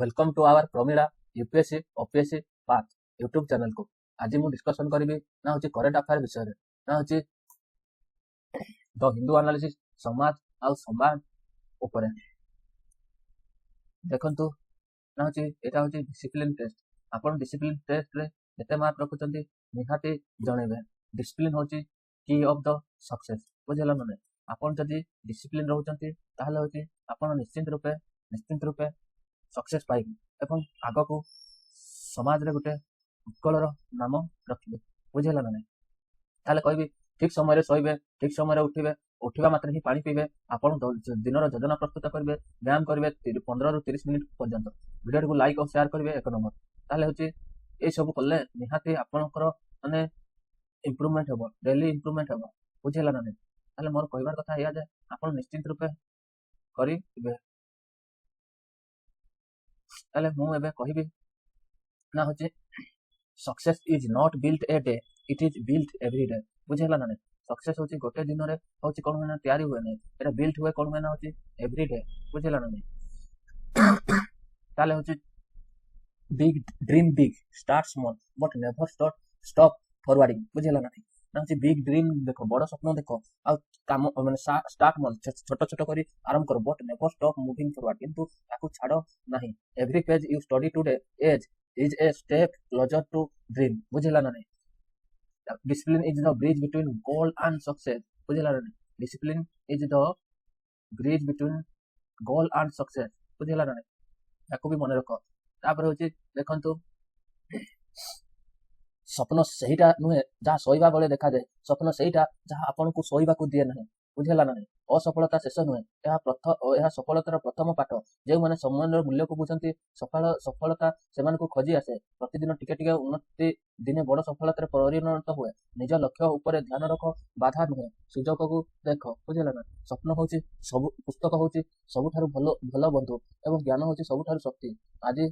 Welcome to our Pramila UPSC OPSC path YouTube channel को। आज मुझे डिस्कसन करी ना हूँ करंट अफेयर विषय ना हूँ द हिंदू एनालिसिस समाज आउ संवाद ऊपर देखंतु ना हूँ यहाँ हूँ डिसिप्लिन टेस्ट। आपन डिसिप्लिन टेस्ट रे केते मार्क रखुचंती निहाती जणेबे। डिसिप्लिन हूँ की ऑफ द सक्सेस बुझेला ना। आपन जदि डिसिप्लिन रहउचंती ताहले हूँ आपन निश्चिंत रूपे सक्सेस पाइबे एवं आग को समाज रे गोटे उत्कलर नाम रखिबे बुझेला ना। ताहले कहबी ठीक समय शोबे ठीक समय उठिबे उठा मात्र ही पानी पीबे आपन दिनर योजना प्रस्तुत करेंगे व्यायाम करेंगे 15 ରୁ 30 मिनिट पर्यंत वीडियो को लाइक और शेयर करेंगे 1 नंबर। ताहले हूँ ये सब कले निहाती आपनकर माने इम्प्रूवमेंट हेबो डेली इम्प्रूवमेंट हेबो बुझेला ना। ताहले मोर कहबार कथा या जे आपन निश्चित रूपे करिबे। ताहले मु एबे कहबी ना हूँ success is not built a day it is built every day बुझेला ना। सक्सेस हूँ गोटे दिन में हूँ कौन हुए तैयारी हुए ना ये बिल्ट हुए कौन हुए ना हूँ एवरी डे बुझेला ना। ताले हूँ big dream big start small but never stop forwarding बुझेला ना। ना हूँ बिग ड्रीम देखो बड़ स्वप्न देखो आ काम माने स्टार्ट मल छोट छोट करी आरंभ करो but never stop moving forward किंतु ताकू छाड़ो नहीं। Every page you study today एज is a step closer to dream बुझेला ना। Discipline is the bridge between goal and success बुझेला ना। Discipline is the bridge between goal and success बुझेला ना। याको भी मन रख। तापर होची देखंतु स्वप्न सहीटा नुहे जहाँ शोइबा बेले देखा जाए स्वप्न सहीटा जहाँ आपन को शोइबा को दिए ना बुझेला ना। असफलता शेष नुहे यह सफलतार प्रथम पाठ। जो मैंने समय मूल्य को बुझंती सफलता से खोजी आसे प्रतिदिन टिके टिके उन्नति दिने बड़ सफलतार परिणत हुए। निज लक्ष्य उपर ध्यान रख बाधा नुहे सुजोग को देख बुझेला ना। स्वप्न हूँ सब पुस्तक हूँ सबुठारु भल बंधु एवं ज्ञान हूँ सबुठारु शक्ति। आज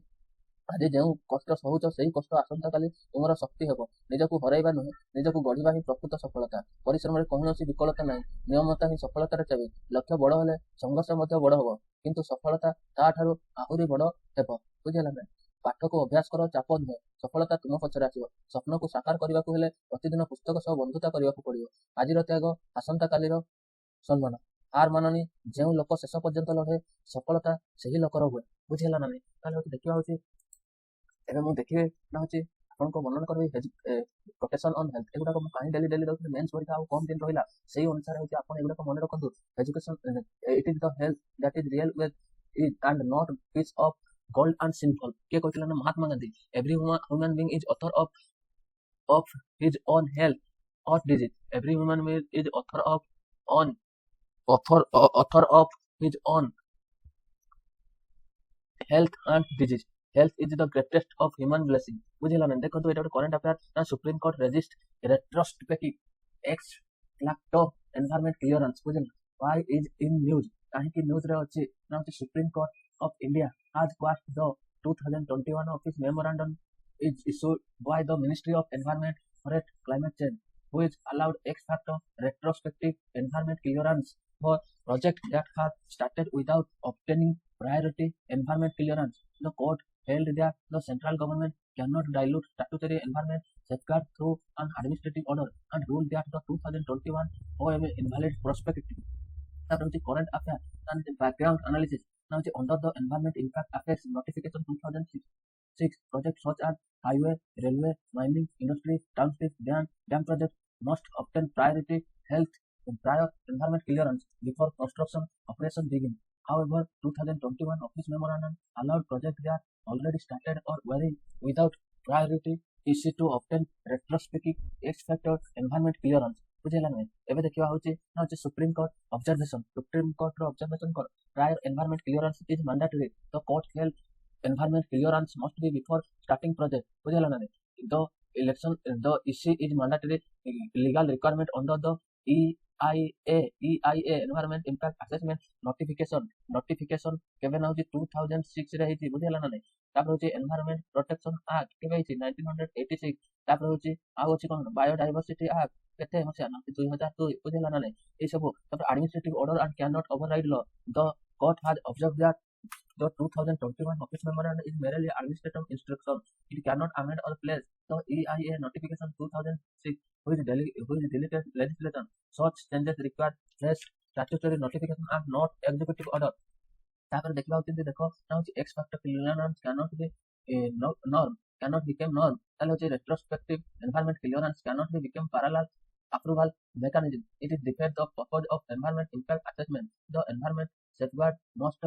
आज जो कष्ट सहूच से कष्ट आसंता काली तुम शक्ति हेब। निजक हरइबा नुहे निजक गढ़ा ही प्रकृत सफलता। परिश्रम कौन विकलता ना नियमता ही सफलतार चाबी। लक्ष्य बड़ हेले संघर्ष बड़ हम किंतु सफलता ताठारु आहुरी बड़ हेब बुझेला ना। पाठ को अभ्यास कर चाप नुहे सफलता तुम पचर आसो। स्वप्न को साकार करने को हेले प्रतिदिन पुस्तक सह बंधुता करने को पड़ो। आज त्याग आसंता काली सम्मान हार माननी जो लोक शेष पर्यंत लड़े सफलता से ही लोकर हुए बुझेला ना। देखा हूँ एवं मुझे देखिए ना हूँ आपको वर्णन करी प्रोटेक्शन ऑन हेल्थ एगुड़ा कहीं डेली डेली देखते मेन्स परीक्षा आ कम दिन रहा से अनुसार होती आप एगुड़ा मन रखु education it is the health that is real wealth and not piece of gold and simple किए कहते ना Mahatma Gandhi. Every human being is author of his own health और disease. Every human being is author of his own health and disease. Health is the greatest of human blessing बुझेला ना। देखो तो ये current affair ना supreme court resist retrospective ex facto environment clearance बुझेला why is in news काहे की news रे अछि ना supreme court of India has quashed the 2021 office memorandum is issued by the Ministry of Environment for Climate Change which allowed ex facto retrospective environment clearance for projects that have started without obtaining priority environment clearance. The court held that the central government cannot dilute statutory environment safeguard through an administrative order and ruled that the 2021 OMA invalid prospective. Current affair and the background analysis. Now under the Environment Impact Affairs Notification 2006 projects such as highway, railway, mining, industry, township, dam projects must obtain priority health and prior environment clearance before construction operations begin. However, 2021 office memorandum allowed projects that already started or were without priority issue to obtain retrospective X factor environment clearance. बुझेला ना। एबे देखिवा होची ना होची supreme court observation कर prior environment clearance is mandatory. The court held environment clearance must be before starting project बुझेला ना। the issue is mandatory legal requirement under the EIA environment impact assessment notification केबे ना होची 2006 रे हेची बुझेला ना। तापर होची एनवायरनमेंट प्रोटेक्शन एक्ट केबे हेची 1986। तापर होची आ होची कोन बायोडायवर्सिटी एक्ट केते होची ना 2002 बुझेला ना। ए सब तापर administrative order and can not override law. The court has observed that The 2021 Office Memorandum is merely administrative instruction. It cannot amend or place the EIA Notification 2006, which deleted legislation. Such changes require fresh statutory notification and not executive order. ତାପରେ ଦେଖିବା ହଉଛି ଦେଖ ନା ହଉଛି ex facto clearance cannot be norm, cannot become norm. ତାହେଲେ ହଉଛି retrospective environment clearance cannot be become parallel approval mechanism. It is defeat the purpose of environment impact assessment. The environment safeguard must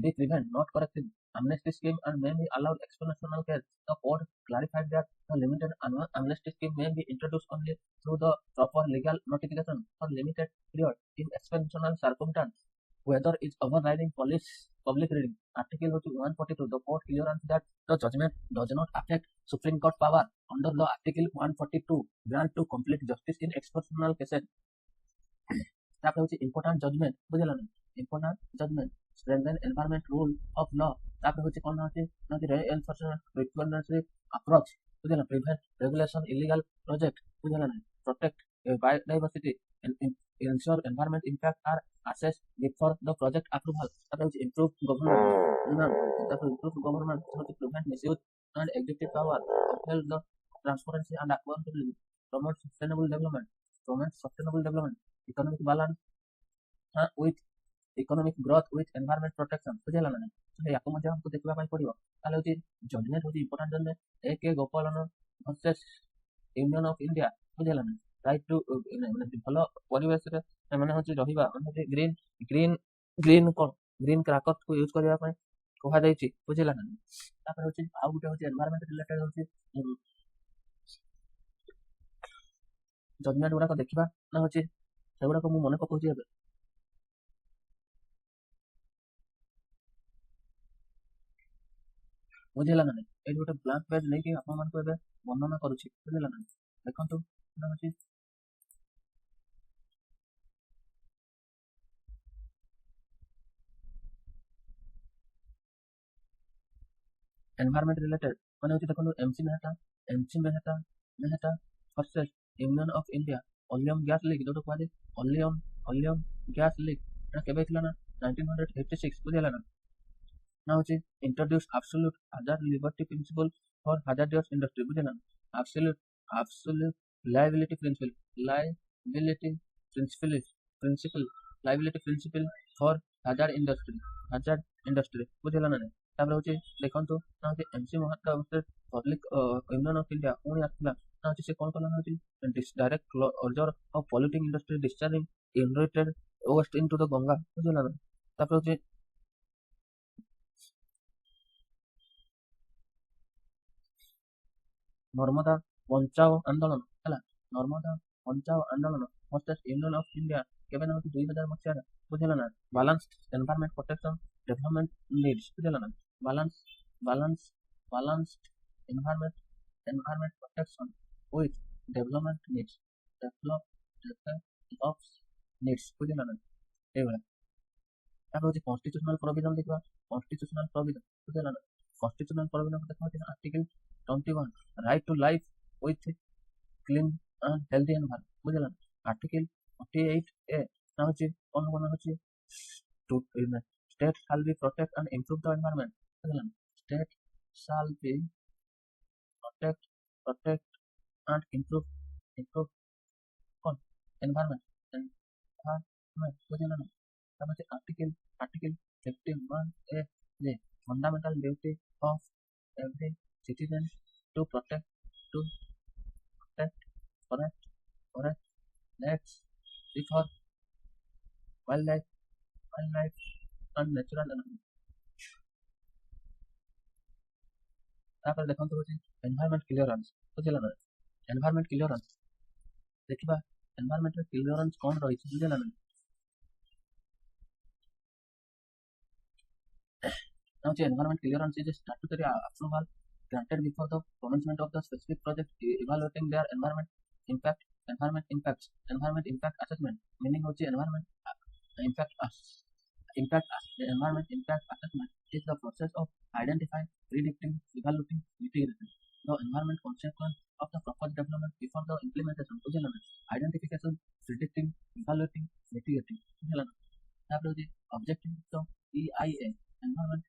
be prevent, not corrected. Amnesty scheme and may be allowed exceptional case. The court clarified that the limited amnesty scheme may be introduced only through the proper legal notification for limited period in exceptional circumstance. Whether it's overriding public reading. Article 142. The court clearance that the judgment does not affect Supreme Court power under the Article 142 grant to complete justice in exceptional cases. ତାପରେ ହଉଛି important judgment ବୁଝିଲା ନା important judgment strengthen environment rule of law. ତାପରେ ହଉଛି କଣ ହଉଛି ନା କି enforcement preventive approach ବୁଝିଲା prevent regulation illegal project ବୁଝିଲା ନା protect biodiversity and ensure environment impact are assessed before the project approval. তাପରେ হচ্ছে improve government তাପରେ improve government হচ্ছে prevent misuse and executive power, uphold the transparency and accountability, promote sustainable development, economic balance with economic growth with environment protection ବୁଝିଲା ନା ୟାକୁ ମଧ୍ୟ ଆମକୁ ଦେଖିବା ପାଇଁ ପଡିବ। ତାହେଲେ ହଉଛି ଜଜମେଣ୍ଟ ହଉଛି ଇମ୍ପୋର୍ଟାଣ୍ଟ ଜଜମେଣ୍ଟ ଏକ ଗୋପାଳନ ଭର୍ସେସ ୟୁନିୟନ ଅଫ ଇଣ୍ଡିଆ ବୁଝିଲା ନା ରାଇଟ୍ ଟୁ ଭଲ ପରିବେଶରେ ସେମାନେ ହଉଛି ରହିବା ଗ୍ରୀନ ଗ୍ରୀନ ଗ୍ରୀନ କଣ ଗ୍ରୀନ କ୍ରାକର୍ସକୁ ୟୁଜ କରିବା ପାଇଁ କୁହାଯାଇଛି ବୁଝିଲା ନା। ତାପରେ ହଉଛି ଆଉ ଗୋଟେ ହଉଛି ଏନଭାରମେଣ୍ଟ ରିଲେଟେଡ ହଉଛି ଜଜମେଣ୍ଟ ଗୁଡାକ ଦେଖିବା ନା ହଉଛି ସେଗୁଡାକ ମୁଁ ମନେ ପକଉଛି ଏବେ ବୁଝିଲା ନା ନାଇଁ ଏଇଠି ଗୋଟେ ବ୍ଲାଙ୍କ ପେଜ ନେଇକି ଆପଣମାନଙ୍କୁ ଏବେ ବର୍ଣ୍ଣନା କରୁଛି ବୁଝିଲା ନା ଦେଖନ୍ତୁ ହଉଛି एनवायरमेंट रिलेटेड मैंने होती देखो MC Mehta versus union of India oleum gas leak जो कहते ओलियम गैस लीक केबे थिला ना 1956 बुझिला ना ना होची introduce absolute hazard liberty principle for hazardous industry बुझिला ना absolute liability principle liability principle for hazard industry बुझिला ना तापर होची देखंतु ना होची MC Mehta public union of India पुणी आसला ना होची से कोन कोन होची direct closure of polluting industry discharging untreated waste into the Ganga बुझिला ना तापर होची नर्मदा बचाओ आंदोलन हला नर्मदा बचाओ आंदोलन वर्सेस यूनियन ऑफ इंडिया केबे ना होची 2000 मसिया बुझिला ना balance environment protection development needs बुझिला ना balanced environment protection with development needs ବୁଝିଲା ନା ଏଇଭଳିଆ ତାପରେ ହଉଛି କନଷ୍ଟିଟ୍ୟୁସନାଲ ପ୍ରୋଭିଜନ ଦେଖିବା କନଷ୍ଟିଟ୍ୟୁସନାଲ ପ୍ରୋଭିଜନ ବୁଝିଲା ନା କନଷ୍ଟିଟ୍ୟୁସନାଲ ପ୍ରୋଭିଜନ ଦେଖା ହଉଛି article 21 right to life with clean and healthy environment ବୁଝିଲା ନା ଆର୍ଟିକଲ 48 ए ନା ହଉଛି କଣ କଣ ହଉଛି state shall be protect and improve the environment state shall be protect and improve on environment बुझिला ना तब article 51 A J fundamental duty of every citizen to protect forest lakes river wildlife and natural element तापर देखंतु होची environment clearance बुझिला ना environment clearance देखिबा environment clearance कोन रही छी बुझिला ना now the environment clearance is a statutory approval granted before the commencement of the specific project evaluating their environment impact assessment meaning hochi environment environment impact assessment is the process of identifying, predicting, evaluating, mitigating the environment consequence of the proposed development before the implementation. Identification, predicting, evaluating, mitigating. Objective of EIA environment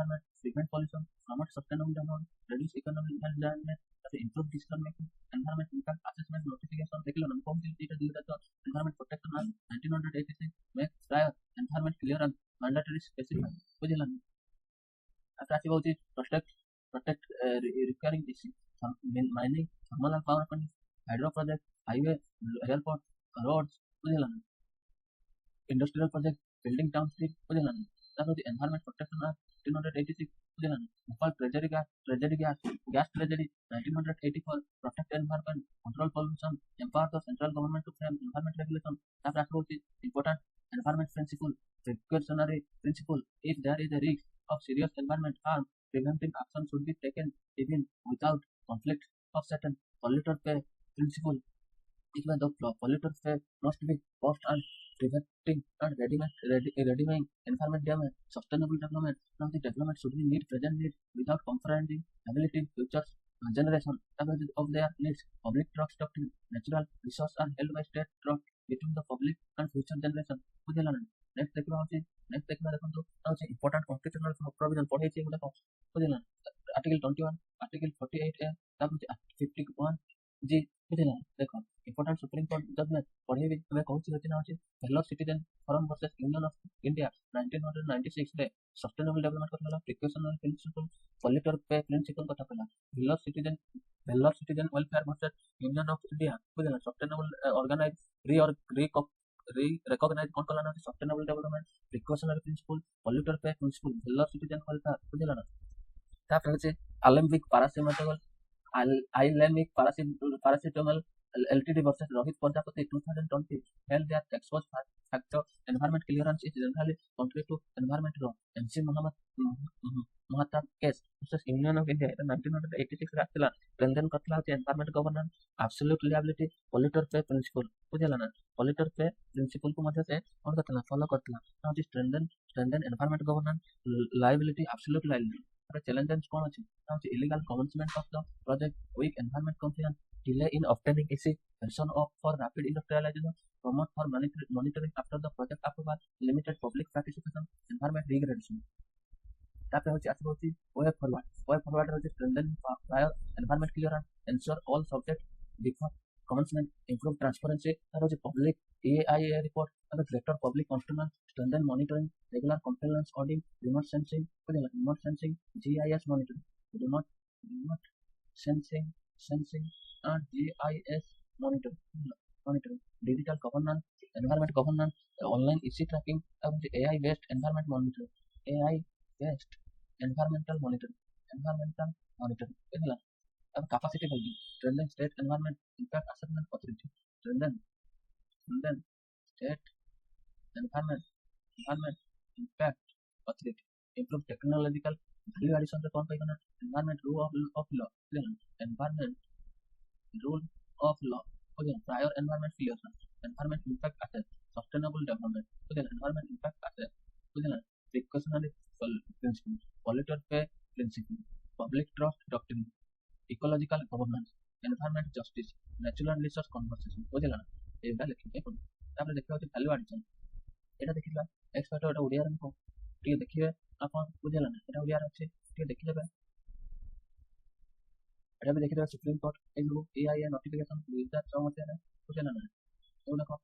environment, prevent pollution, promote sustainable development, reduce economic damage, improve decision making, environment impact assessment notification देखिए ना कौन सी चीज़ दिया जाता है environment protection act 1986 make prior environment clearance mandatory specify बुझिला आता आसी बहुत protect recurring issue mining thermal and power companies hydro project highway airport roads बुझिला industrial project building township बुझिला तापर environment protection act 1986 बुझिला Bhopal treasury gas treasury 1984 protect environment control pollution empower the central government to frame environment regulation तापर आसी होची important environment principle precautionary principle if there is a risk of serious environment harm preventive action should be taken even without conflict of certain polluter pay principle even the polluter pay must be cost and preventing and redeeming environment damage, sustainable development. Now the development should be meet present needs without compromising ability future generation of their needs. Public trust doctrine, natural resource are held by state trust between the public and future generation. बुझेला ना next देखिबा देखंतु होची important constitutional provision पढैछि एगुला को बुझेला article 21 article 48 ए तापर 51 जी बुझेला देखो इंपोर्टेंट सुप्रीम कोर्ट जजमेंट पढैबि तबे कहूछि होछि ना होछि fellow citizen forum versus union of India 1996 रे सस्टेनेबल डेवलपमेंट कथला precautionary principle polluter pay principle कथा कहला fellow citizen welfare versus union of India बुझेला सस्टेनेबल ऑर्गेनाइज recognize कौन कहला ना sustainable development precautionary principle polluter pay principle fellow citizen welfare बुझेला ना तापर होछि Alembic paracetamol Islamic paracetamol Ltd versus Rohit Prajapati 2020 held that exposed factor environment clearance is generally contrary to environment law. MC Mahatab case versus Union of India 1986 राखला ट्रेंडन कथला होती environment governance absolute liability polluter pay principle बुझेला ना polluter pay principle को मध्य से कौन Kartala follow Kartala ना जी ट्रेंडन environment governance liability absolute liability challenges कौन अछि ना जी illegal commencement of the project weak environment compliance delay in obtaining EC version of for rapid industrialization promote for monitoring after the project approval limited public participation environment degradation तापर होची आसी होची way forward होची strengthen prior environment clearance ensure all subject before commencement improve transparency तापर होची public AIA report तापर greater public constitution strengthen monitoring regular compliance auditing remote sensing GIS monitoring remote sensing and GIS monitoring digital governance environment governance online EC tracking and AI based environment monitoring AI based environmental monitoring and capacity building strengthen state environment impact assessment authority strengthen state environment impact authority improve technological value addition to कौन पाएगा ना environment rule of law environment rule of law okay prior environment clearance environment impact assessment sustainable development okay environment impact assessment okay precautionary principle polluter pay principle public trust doctrine ecological governance environment justice natural resource conservation बुझिला ना एटा लिखिके कोन तापर देखियो जे value addition एटा देखिबा expert एटा ओडिया रे को टिके देखिबे आपन बुझिला ना एटा ओडिया रे अछि टिके देखि लेबे एटा भी देखि लेबे सुप्रीम कोर्ट एगु एआईए नोटिफिकेशन 2006 मते रे बुझिला ना तो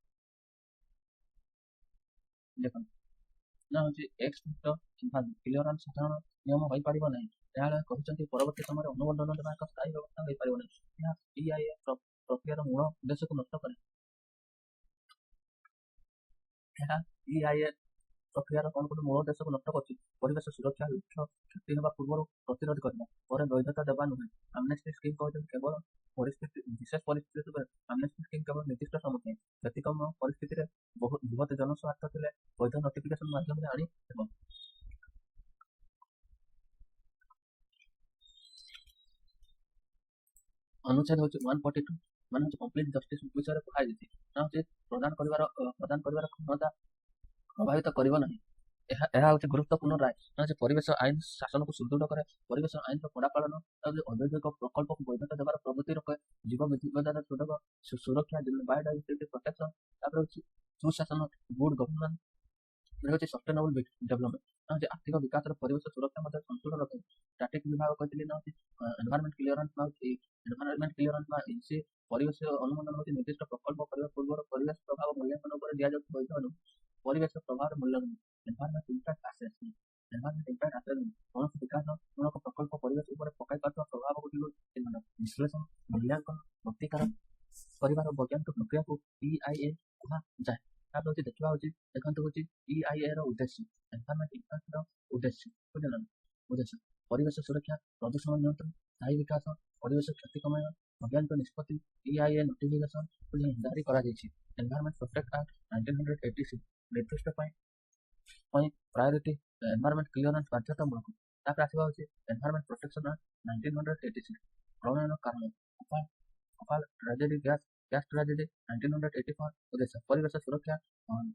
देखो ना होची एक्सपर्ट इनफॉर्म क्लियरेंस साधारण नियम होई परिबो नै यार कहउचंती परवर्ती समय अनुबंधन देबा एक स्थायी व्यवस्था होई परिबो नै या एआईए प्रक्रियार मूल उद्देश्य को नष्ट करे ଏହା EIA ପ୍ରକ୍ରିୟାର କଣ ଗୋଟେ ମୂଳ ଉଦ୍ଦେଶ୍ୟକୁ ନଷ୍ଟ କରୁଛି ପରିବେଶ ସୁରକ୍ଷା ଲକ୍ଷ୍ୟ କ୍ଷତି ହେବା ପୂର୍ବରୁ ପ୍ରତିରୋଧ କରିବା ପରେ ବୈଧତା ଦେବା ନୁହେଁ ଆମନେଷ୍ଟି ସ୍କିମ୍ କହୁଛନ୍ତି କେବଳ ବିଶେଷ ପରିସ୍ଥିତି ଉପରେ ଆମନେଷ୍ଟି ସ୍କିମ୍ କେବଳ ନିର୍ଦ୍ଦିଷ୍ଟ ସମୟ ପାଇଁ ବ୍ୟତିକ୍ରମ ପରିସ୍ଥିତିରେ ବୃହତ ଜନସ୍ୱାର୍ଥ ଥିଲେ ବୈଧ ନୋଟିଫିକେସନ ମାଧ୍ୟମରେ ଆଣି ହେବ ଅନୁଚ୍ଛେଦ ହେଉଛି 142 ମାନେ ହେଉଛି କମ୍ପ୍ଲିଟ ଜଷ୍ଟିସ ବିଷୟରେ କୁହାଯାଇଛି ନା ହେଉଛି ପ୍ରଦାନ କରିବାର କ୍ଷମତା ପ୍ରଭାବିତ କରିବ ନାହିଁ ଏହା ହେଉଛି ଗୁରୁତ୍ୱପୂର୍ଣ୍ଣ ରାୟ ନା ଯେ ପରିବେଶ ଆଇନ ଶାସନକୁ ସୁଦୃଢ଼ କରେ ପରିବେଶ ଆଇନର କଡ଼ା ପାଳନ ଔଦ୍ୟୋଗିକ ପ୍ରକଳ୍ପକୁ ବୈଧତା ଦେବାର ପ୍ରବୃତ୍ତି ରଖେ ଜୀବ ବିବିଧତାର ସୁରକ୍ଷା ବାୟୋଡାଇଭର୍ସିଟି ପ୍ରୋଟେକ୍ସନ ତାପରେ ହେଉଛି ସୁଶାସନ ଗୁଡ୍ ଗଭର୍ଣ୍ଣାନ୍ସ ସଷ୍ଟେନେବଲ ଡେଭଲପମେଣ୍ଟ ନା ଆର୍ଥିକ ବିକାଶର ପରିବେଶ ସୁରକ୍ଷା ମଧ୍ୟ ସନ୍ତୁଳନ ରଖିବ। ଷ୍ଟାଟିକ୍ ବିଭାଗ କହିଥିଲି ନା ଏନଭାରମେଣ୍ଟ କ୍ଲିୟରାନ୍ସ ବା ଏନସି ପରିବେଶ ଅନୁମୋଦନ ହେଉଛି ନିର୍ଦ୍ଦିଷ୍ଟ ପ୍ରକଳ୍ପ କରିବା ପୂର୍ବରୁ ପରିବେଶ ପ୍ରଭାବ ମୂଲ୍ୟାଙ୍କନ ଉପରେ ଦିଆଯାଉଥିବା ବୈଧନ ପରିବେଶ ପ୍ରଭାବର ମୂଲ୍ୟାଙ୍କନ ଏନଭାରମେଣ୍ଟ ଇମ୍ପାକ୍ଟ ଆସେସମେଣ୍ଟ କୌଣସି ବିକାଶମୂଳକ ପ୍ରକଳ୍ପ ପରିବେଶ ଉପରେ ପକାଇ ପାରୁଥିବା ପ୍ରଭାବଗୁଡ଼ିକୁ ବିଶ୍ଳେଷଣ ମୂଲ୍ୟାଙ୍କନ ପ୍ରତିକାର କରିବାର ବୈଜ୍ଞାନିକ ପ୍ରକ୍ରିୟାକୁ EIA କୁହାଯାଏ। ତାପରେ ଦେଖିବା ଦେଖନ୍ତୁ EIA ର ଉଦ୍ଦେଶ୍ୟ ଏନଭାରମେଣ୍ଟ ଇମ୍ପାକ୍ଟର ଉଦ୍ଦେଶ୍ୟ ଉଦ୍ଦେଶ୍ୟ ପରିବେଶ ସୁରକ୍ଷା ପ୍ରଦୂଷଣ ନିୟନ୍ତ୍ରଣ ସ୍ଥାୟୀ ବିକାଶ ପରିବେଶ କ୍ଷତି କମାଇବା ବୈଜ୍ଞାନିକ ନିଷ୍ପତ୍ତି EIA ନୋଟିଫିକେସନ ଜାରି କରାଯାଇଛି। ଏନଭାରମେଣ୍ଟ ପ୍ରୋଟେକ୍ଟ ଆକ୍ଟ 1986 ନିର୍ଦ୍ଦିଷ୍ଟ ପାଇଁ ପ୍ରାୟୋରିଟି ଏନଭାରମେଣ୍ଟ କ୍ଲିୟରାନ୍ସ ବାଧ୍ୟତାମୂଳକ। ତାପରେ ଆସିବା ଏନଭାରମେଣ୍ଟ ପ୍ରୋଟେକ୍ସନ ଆକ୍ଟ 1986 ପ୍ରଣୟନ କାରଣ କପାଲ ଟ୍ରାଜେଡି ଗ୍ୟାସ ଟ୍ରାଜେଡି 1984 ଉଦ୍ଦେଶ୍ୟ ପରିବେଶ ସୁରକ୍ଷା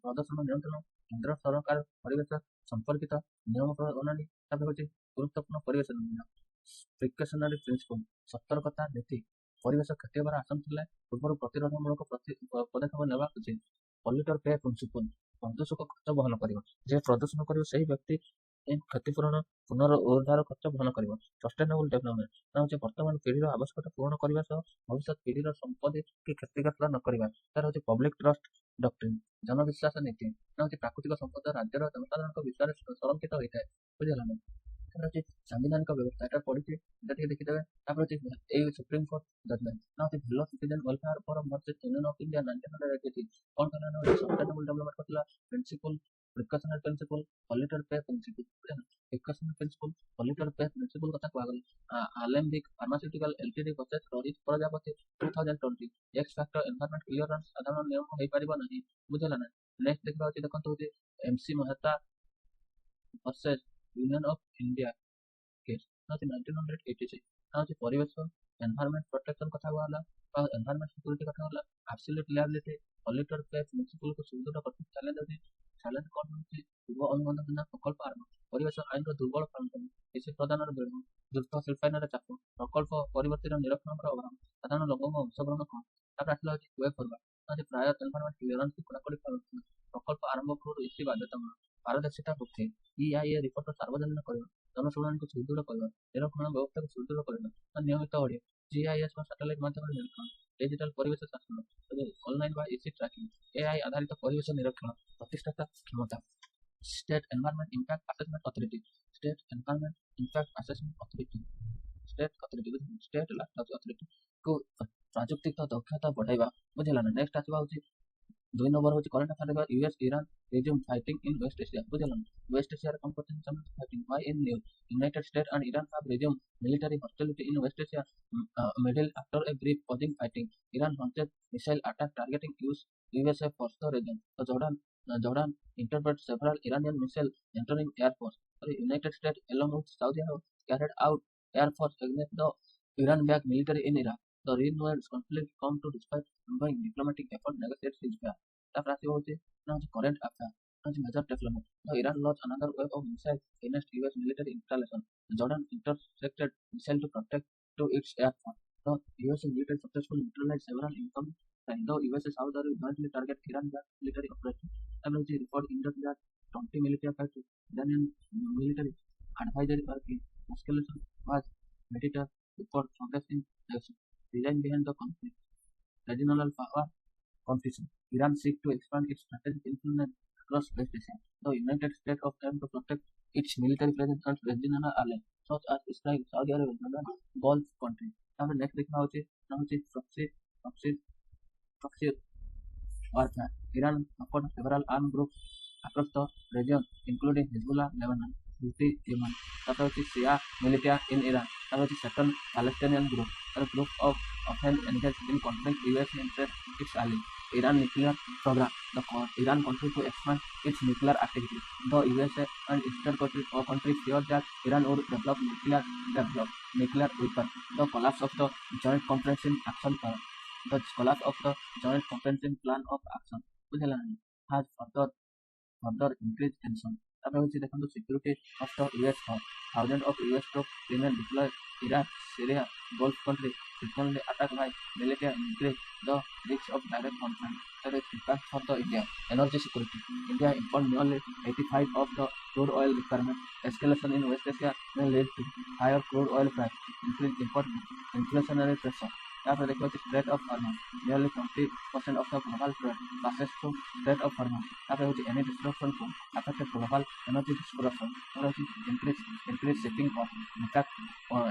ପ୍ରଦୂଷଣ ନିୟନ୍ତ୍ରଣ କେନ୍ଦ୍ର ସରକାର ପରିବେଶ ସମ୍ପର୍କିତ ନିୟମ ପ୍ରଣାଳୀ। ତାପରେ ଗୁରୁତ୍ୱପୂର୍ଣ୍ଣ ପରିବେଶ ପ୍ରିକସନାରୀ ପ୍ରିନ୍ସିପଲ ସତର୍କତା ନୀତି ପରିବେଶ କ୍ଷତି ହେବାର ଆଶଙ୍କା ଥିଲେ ପୂର୍ବରୁ ପ୍ରତିରୋଧମୂଳକ ପଦକ୍ଷେପ ନେବା ଉଚିତ। ପଲ୍ୟୁଟର ପେ ପ୍ରିନ୍ସିପଲ ପ୍ରଦୂଷକ ଖର୍ଚ୍ଚ ବହନ କରିବ। ଯେ ପ୍ରଦୂଷଣ କରିବ ସେହି ବ୍ୟକ୍ତି କ୍ଷତିପୂରଣ ପୁନରୁଦ୍ଧାର ଖର୍ଚ୍ଚ ବହନ କରିବ। ସଷ୍ଟେନେବଲ ଡେଭଲପମେଣ୍ଟ ବର୍ତ୍ତମାନ ପିଢ଼ିର ଆବଶ୍ୟକତା ପୂରଣ କରିବା ସହ ଭବିଷ୍ୟତ ପିଢ଼ିର ସମ୍ପତ୍ତି କି କ୍ଷତିଗ୍ରସ୍ତ ନ କରିବା। ତାର ପବ୍ଲିକ ଟ୍ରଷ୍ଟ ଡକ୍ଟ୍ରିନ୍ ଜନବିଶ୍ୱାସ ନୀତି ପ୍ରାକୃତିକ ସମ୍ପଦ ରାଜ୍ୟର ଜନସାଧାରଣଙ୍କ ବିଷୟରେ ସଂରକ୍ଷିତ ହୋଇଥାଏ। ବୁଝିଲା ନା ସାମ୍ବିଧାନିକ ବ୍ୟବସ୍ଥା ଏଟା ପଢିଛି ଏଟା ଟିକେ ଦେଖିଦେବେ। ତାପରେ ଏଇ ସୁପ୍ରିମକୋର୍ଟ ଜଜମେଣ୍ଟ ଭଲ citizen welfare forum versus union of India 1986 କଣ କଲା ନା ସଷ୍ଟେନେବଲ ଡେଭଲପମେଣ୍ଟ କରିଥିଲା principle precautionary principle polluter pay principle precautionary principle polluter pay principle କଥା କୁହାଗଲା। Alembic pharmaceutical LTD versus Rohit Prajapati 2020 ex factor environment clearance ସାଧାରଣ ନିୟମ ହୋଇପାରିବ ନାହିଁ। ବୁଝିଲା ନା ନେକ୍ସଟ ଦେଖିବା ଦେଖନ୍ତୁ MC Mehta versus union of India case 1986 ପରିବେଶ ଏନଭାରମେଣ୍ଟ ପ୍ରୋଟେକ୍ସନ କଥା କୁହାଗଲା ବା ଏନଭାରମେଣ୍ଟ ସିକ୍ୟୁରିଟି କଥା କୁହାଗଲା। ଆବସଲ୍ୟୁଟ ଲାୟବିଲିଟି ପଲ୍ୟୁଟର ପେ ପ୍ରିନ୍ସିପଲକୁ ସୁଦୃଢ଼ କରୁଥିବା ଚ୍ୟାଲେଞ୍ଜ କଣ ହେଉଛି ପୂର୍ବ ଅନୁମୋଦନ ପ୍ରକଳ୍ପ ଆରମ୍ଭ ପରିବେଶ ଆଇନର ଦୁର୍ବଳ ପାଳନ କୃଷି ପ୍ରଦାନର ବିଳମ୍ବ ଦ୍ରୁତ ଶିଳ୍ପାୟନର ଚାପ ପ୍ରକଳ୍ପ ପରିବର୍ତ୍ତିର ନିରକ୍ଷଣର ଅଭାବ ସାଧାରଣ ଲୋକଙ୍କ ଅଂଶଗ୍ରହଣ କମ। ତାପରେ ଆସିଲା ୱେ ଫରୱାର୍ଡ ପ୍ରାୟ ଏନଭାରମେଣ୍ଟ କ୍ଲିୟରାନ୍ସ କଡ଼ାକଡ଼ି ପାଳନ ପ୍ରକଳ୍ପ ଆରମ୍ଭ ପୂର୍ବରୁ ଇସି ବାଧ୍ୟତାମୂଳକ ପାରଦର୍ଶିତା ବୃଦ୍ଧି EIA ରିପୋର୍ଟ ସାର୍ବଜନୀନ କରିବା ଜନଶୁଣାଣିକୁ ସୁଦୃଢ଼ କରିବା ନିରକ୍ଷଣ ବ୍ୟବସ୍ଥାକୁ ସୁଦୃଢ଼ କରିବା ନିୟମିତ ଅଡିଓ GIS ବା ସାଟେଲାଇଟ ମାଧ୍ୟମରେ ନିରୀକ୍ଷଣ ଡିଜିଟାଲ ପରିବେଶ ଶାସନ ଅନଲାଇନ ବା ଇସି ଟ୍ରାକିଂ AI ଆଧାରିତ ପରିବେଶ ନିରୀକ୍ଷଣ ପ୍ରତିଷ୍ଠାତା କ୍ଷମତା state environment impact assessment authority state environment impact assessment authority state ଅଥରିଟିକୁ ପ୍ରଯୁକ୍ତିଗତ ଦକ୍ଷତା ବଢାଇବା। ବୁଝିଲା ନା ନେକ୍ସଟ ଆସିବା 2 number current affair US Iran resume fighting in West Asia। ବୁଝିଲା ୱେଷ୍ଟ ଏସିଆରେ କଣ କରୁଛନ୍ତି fighting why in news United States and Iran have resumed military hostility in West Asia middle after a brief pausing fighting Iran launched missile attack targeting USA force the region Jordan intercepted several Iranian missiles entering air force United States along with Saudi Arabia carried out air force against the Iran-backed military in Iraq the renewed conflict come to despite ongoing diplomatic effort negotiate ceasefire। ତାପରେ ଆସିବ current affair major development Iran launched another wave of missiles against US military installation Jordan intercepted missile to protect to its air force the US military successfully neutralized several incoming the US Saudi Arabia jointly target Iran-backed military operation taପରେ report indicate that 20 military fighters Iranian military advisory escalation was mediated report progress in design behind the conflict regional power confusion Iran seeks to expand its strategic influence across West Asia. The United States of trying to protect its military presence and regional allies such as Israel, Saudi Arabia, Jordan, Gulf countries. तापर next देखना proxy warfare. Iran supports several armed groups across the region, including Hezbollah, Lebanon, Houthi, Yemen. तापर Shia militia in Iran. तापर second Palestinian group. Group of often engaged in conflict US interest its allies. Iran nuclear program. Iran continues to expand its nuclear activity. The USA and eastern countries fear that Iran would develop nuclear weapons. The collapse of the Joint Comprehensive Action Plan. The collapse of the Joint Comprehensive Plan of Action has further increased tension. तापर देखो security of the US hub. Thousands of US troops remain deployed Iraq, Syria, Gulf countries frequently attacked by military increase the risk of direct conflict. that is impact for the India energy security. India import nearly 85 of the crude oil requirement. Escalation in West Asia may lead to higher crude oil price, increased import inflationary pressure. After the Strait of Hormuz, nearly 20% of the global trade passes through Strait of Hormuz. After any disruption from affected global energy disruption, increase shipping costs, impact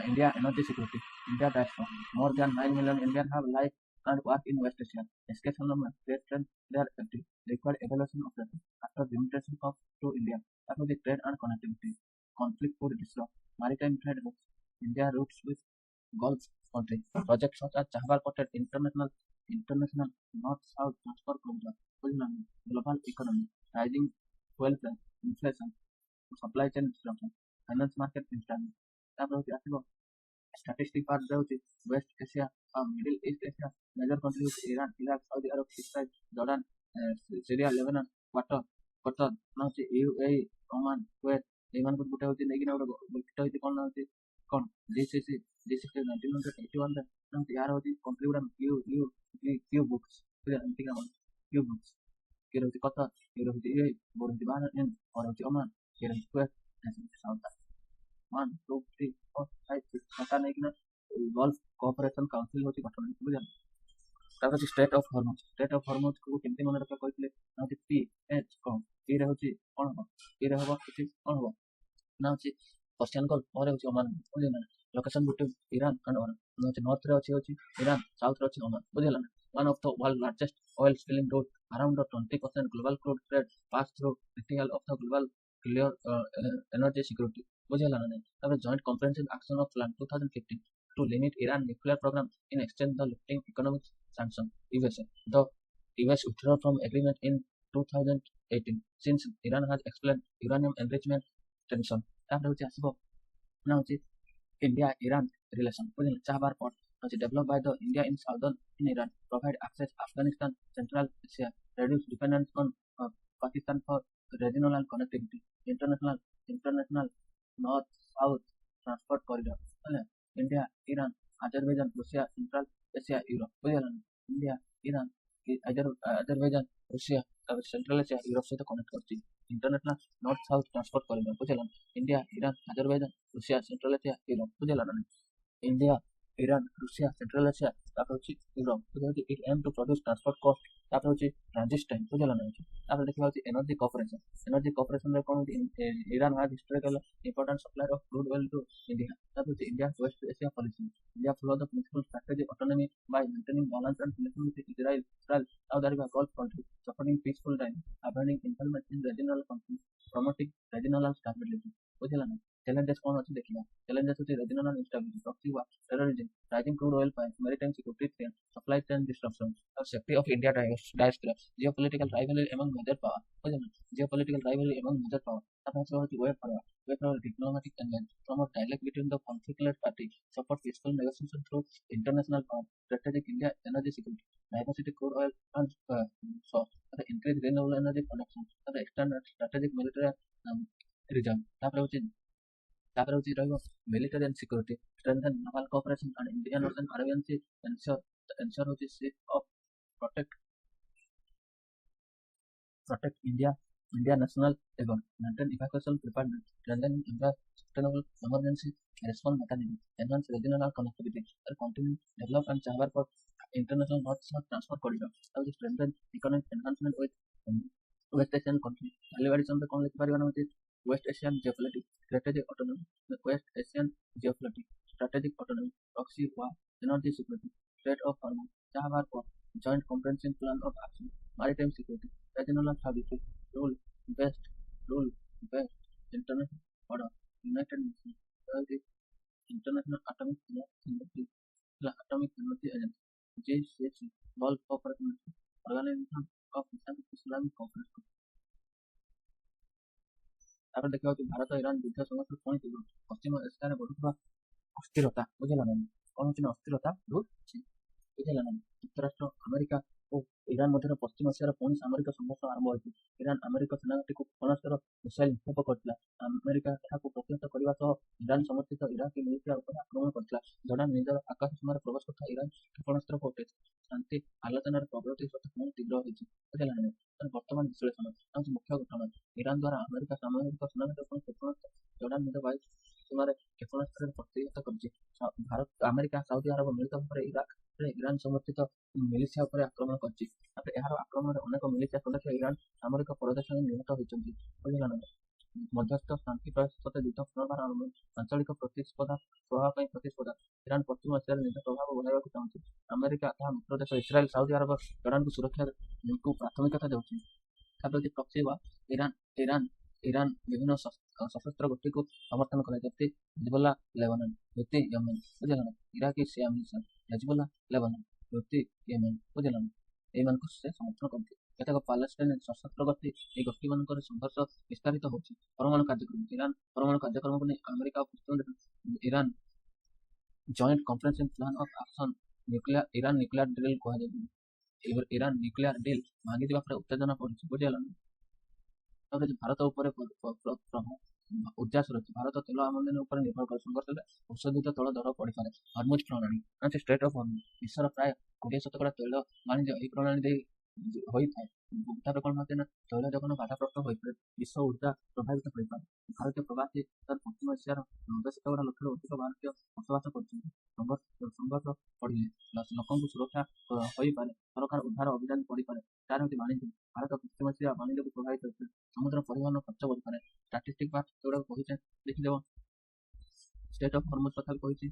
India energy security. India diaspora. More than 9 million Indians have life and work in West Asia. Escalation of trade trend their active required evaluation of the after limitation of to India. After the trade and connectivity, conflict would disrupt maritime trade routes. India routes with Gulf country. Projects such as Jahbar Ported International North-South Transport Corridor, global economy, rising fuel price, inflation, supply chain disruption, finance market instability. ତାପରେ ହଉଛି ଆସିବ statistic part ହେଉଛି west Asia ଆଉ middle east Asia major country ହେଉଛି Iran, Iraq, Saudi Arabia, Israel, Jordan, Syria, Lebanon, Qatar ହେଉଛି UAE, Oman, Kuwait ଏମାନଙ୍କୁ ଗୋଟେ ହେଉଛି ନେଇକିନା ଗୋଟେ ଗଠିତ ହେଇଛି କ'ଣ ହେଉଛି କ'ଣ GCC 1981 यार होती कंट्री गुडा क्यू बुक्स एमती का क्यू बुक्स के रहती कतर के रहती ए बोरती बाहर इन और होती ओमान के रहती कुवैत ऐसे साउथ 1 2 3 4 5 6 पता नहीं कि ना गल्फ कोऑपरेशन काउंसिल होती गठन बुझा तापर स्टेट ऑफ हॉर्मोज को केमती मन रखा कहले ना होती PH कौन पी रे होती कोन हो पी रे होबो किछि कोन हो ना होती पर्शियन गल्फ और होती ओमान बुझे ना location Gute Iran and Oman north रे अछि ईरान साउथ रे अछि ओमान बुझला ना one of the world largest oil spilling route around the 20% global crude trade pass through critical of the global clear energy security बुझला ना तब joint comprehensive action of plan 2015 to limit Iran nuclear program in exchange the lifting economic sanction USA the US withdrew from agreement in 2018 since Iran has explained uranium enrichment tension तापर होछि आसीबो ना होछि India Iran relation बुझला चाहबार pot developed by the India in southern in Iran provide access Afghanistan Central Asia reduce dependence on Pakistan for regional connectivity international north south transport corridor India Iran Azerbaijan Russia Central Asia Europe बुझला India Iran Azerbaijan Russia Central Asia Europe से तो connect करती international north south transport corridor बुझला India Iran Azerbaijan Russia central Asia Europe बुझला ना India Iran Russia central Asia तापर होची Europe बुझला it aim to produce transport cost तापर होची ट्रांजिट टाइम बुझला ना तापर देखला होची एनर्जी कोऑपरेशन रे कोन Iran has historical important supplier of crude oil to India तापर होची India west Asia policy India follow the principle strategy autonomy by maintaining balance and relation with Israel south Arabia gulf country supporting peaceful time avoiding involvement in regional conflicts promoting regional stability बुझला ना challenges कौन अछि देखिबा challenges होची regional instability proxy war terrorism rising crude oil price maritime security threat supply chain disruption और safety of India diaspora geopolitical rivalry among major power बुझला geopolitical rivalry among major power अब है होची way for diplomatic engagement promote dialogue between the conflicted parties support peaceful negotiation through international power strategic India energy security diversity crude oil and source increase renewable energy production extend strategic military reserve तापर होची रहइबो military and security strengthen naval cooperation and Indian Ocean Arabian Sea ensure होची safe of protect India national ever maintain evacuation preparedness strengthen sustainable emergency response mechanism enhance regional connectivity and continue develop and chamber for international north-south transport corridor and strengthen economic enhancement with West Asian countries validation the कौन लिख Paribas ना होची West Asian geopolitics strategic autonomy West Asian geopolitics strategic autonomy proxy war energy security Strait of Hormuz Jahbar Port joint comprehensive plan of action maritime security regional stability rule based international order United Nations International Atomic Energy Agency GCC Gulf Cooperation Organization of Islamic Cooperation तापर देखिबा कि Bharat Iran युद्ध समस्या कोन थिबो पश्चिम Asia रे बढ़ुवा अस्थिरता बुझला ना कोन छिन अस्थिरता बहुत अछि बुझला ना युक्तराष्ट्र अमेरिका और ईरान मध्य पश्चिम एशिया रे कोन सामरिक संघर्ष आरंभ होइछ ईरान अमेरिका सेनापति को परस्पर मिसाइल उप करतला ଆମେରିକା ଏହାକୁ ପ୍ରତିହତ କରିବା ସହ ଇରାନ ସମର୍ଥିତ ଇରାକୀ ମିଲିସିଆ ଉପରେ ଆକ୍ରମଣ କରିଥିଲା। ଜର୍ଡାନ ନିଜର ଆକାଶ ସୀମାରେ ପ୍ରବେଶ କରୁଥିବା ଇରାନ କ୍ଷେପଣାସ୍ତ୍ରକୁ ଅଟକାଇଛି। ଶାନ୍ତି ଆଲୋଚନାର ପ୍ରଗତି ସହିତ ପୁଣି ତୀବ୍ର ହୋଇଛି। ବୁଝିଲାନି ବର୍ତ୍ତମାନ ବିଶ୍ଳେଷଣ ହେଉଛି ମୁଖ୍ୟ ଘଟଣା। ଇରାନ ଦ୍ୱାରା ଆମେରିକା ସାମରିକ ସେନାବାହିନୀ ଉପରେ କ୍ଷେପଣାସ୍ତ୍ର। ଜର୍ଡାନ ନିଜ ବାୟୁ ସୀମାରେ କ୍ଷେପଣାସ୍ତ୍ରରେ ପ୍ରତିହତ କରିଛି। ଆମେରିକା ସାଉଦି ଆରବ ମିଳିତ ଭାବରେ ଇରାକରେ ଇରାନ ସମର୍ଥିତ ମିଲିସିଆ ଉପରେ ଆକ୍ରମଣ କରିଛି। ତାପରେ ଏହାର ଆକ୍ରମଣରେ ଅନେକ ମିଲିସିଆ ସଦସ୍ୟ ଇରାନ ସାମରିକ ପରଦେଶରେ ନିହତ ହୋଇଛନ୍ତି। ବୁଝିଲାନି ମଧ୍ୟସ୍ଥ ଶାନ୍ତି ପ୍ରୟାସ ସତ୍ତ୍ୱେ ଯୁଦ୍ଧ ପୁନର୍ବାର ଆରମ୍ଭ। ଆଞ୍ଚଳିକ ପ୍ରତିସ୍ପର୍ଦ୍ଧା ପ୍ରଭାବ ପାଇଁ ପ୍ରତିସ୍ପର୍ଦ୍ଧା। ଇରାନ ପଶ୍ଚିମ ଏସିଆରେ ନିଜ ପ୍ରଭାବ ବଢ଼ାଇବାକୁ ଚାହୁଁଛି। ଆମେରିକା ତାହା ମିତ୍ର ଦେଶ ଇସ୍ରାଏଲ ସାଉଦି ଆରବ ଜର୍ଡାନକୁ ସୁରକ୍ଷାକୁ ପ୍ରାଥମିକତା ଦେଉଛି। ତାପରେ ପ୍ରକ୍ସି ବା ଇରାନ ବିଭିନ୍ନ ସଶସ୍ତ୍ର ଗୋଷ୍ଠୀକୁ ସମର୍ଥନ କରେ, ଯେମିତି ହିଜବୁଲ୍ଲା ଲେବାନନ, ହୁତି ୟେମେନ। ବୁଝିଲାନି ଇରାକୀ ଶିଆ militia Hezbollah Lebanon, Houthi Yemen. ବୁଝିଲାନି ଏଇମାନଙ୍କୁ ସେ ସମର୍ଥନ କରନ୍ତି। କେତେକ ପାଲେଷ୍ଟାଇନ ସଶସ୍ତ୍ର ଗୋଷ୍ଠୀ ଏହି ଗୋଷ୍ଠୀମାନଙ୍କର ସଂଘର୍ଷ ବିସ୍ତାରିତ ହେଉଛି। ପରମାଣୁ କାର୍ଯ୍ୟକ୍ରମ। ଇରାନ ପରମାଣୁ କାର୍ଯ୍ୟକ୍ରମକୁ ନେଇ ଆମେରିକା ଓ ପଶ୍ଚିମ ଦେଶ Iran joint comprehensive plan of action Iran nuclear deal କୁହାଯାଏ। ଇରାନ ନ୍ୟୁକ୍ଲିୟର ଡିଲ୍ ଭାଙ୍ଗିଯିବା ପରେ ଉତ୍ତେଜନା ବଢ଼ିଛି। ବୁଝିଲାନି ତାପରେ ଭାରତ ଉପରେ ଉର୍ଜା ସୁରକ୍ଷା। ଭାରତ ତେଲ ଆମଦାନୀ ଉପରେ ନିର୍ଭର କରେ। ସଂଘର୍ଷରେ ଔଷଧିତ ତୈଳ ଦର ବଢ଼ିପାରେ। ହରମୁଜ ପ୍ରଣାଳୀ ଷ୍ଟ୍ରେଟ୍ ଅଫ୍ ହରମୁଜ। ବିଶ୍ୱର ପ୍ରାୟ 20% ତୈଳ ବାଣିଜ୍ୟ ଏହି ପ୍ରଣାଳୀ ଦେଇ ହୋଇଥାଏ। ତାପରେ କ'ଣ ଭାବେ ନା ତୈଳ ଯୋଗାଣ ବାଧାପ୍ରାପ୍ତ ହୋଇପାରେ। ବିଶ୍ୱ ଉର୍ଜା ପ୍ରଭାବିତ ହୋଇପାରେ। ଭାରତୀୟ ପ୍ରବାସୀ ପଶ୍ଚିମ ଏସିଆର 90% ଲକ୍ଷରୁ ଅଧିକ ଭାରତୀୟ ବସବାସ କରୁଛନ୍ତି। ସଂଘର୍ଷ ପଡ଼ିଲେ ଲୋକଙ୍କୁ ସୁରକ୍ଷା ହୋଇପାରେ। ସରକାର ଉଦ୍ଧାର ଅଭିଯାନ କରିପାରେ। 4 ବାଣିଜ୍ୟ। ଭାରତ ପଶ୍ଚିମ ଏସିଆ ବାଣିଜ୍ୟକୁ ପ୍ରଭାବିତ ହୋଇପାରେ। ସମୁଦ୍ର ପରିବହନ ଖର୍ଚ୍ଚ ବଢ଼ିପାରେ। ଷ୍ଟାଟିଷ୍ଟିକ୍ ବା ସେଗୁଡ଼ାକ କହିଛେ ଦେଖିଦେବ। ଷ୍ଟେଟ୍ ଅଫ୍ ହରମୁଜ କଥା କହିଛି।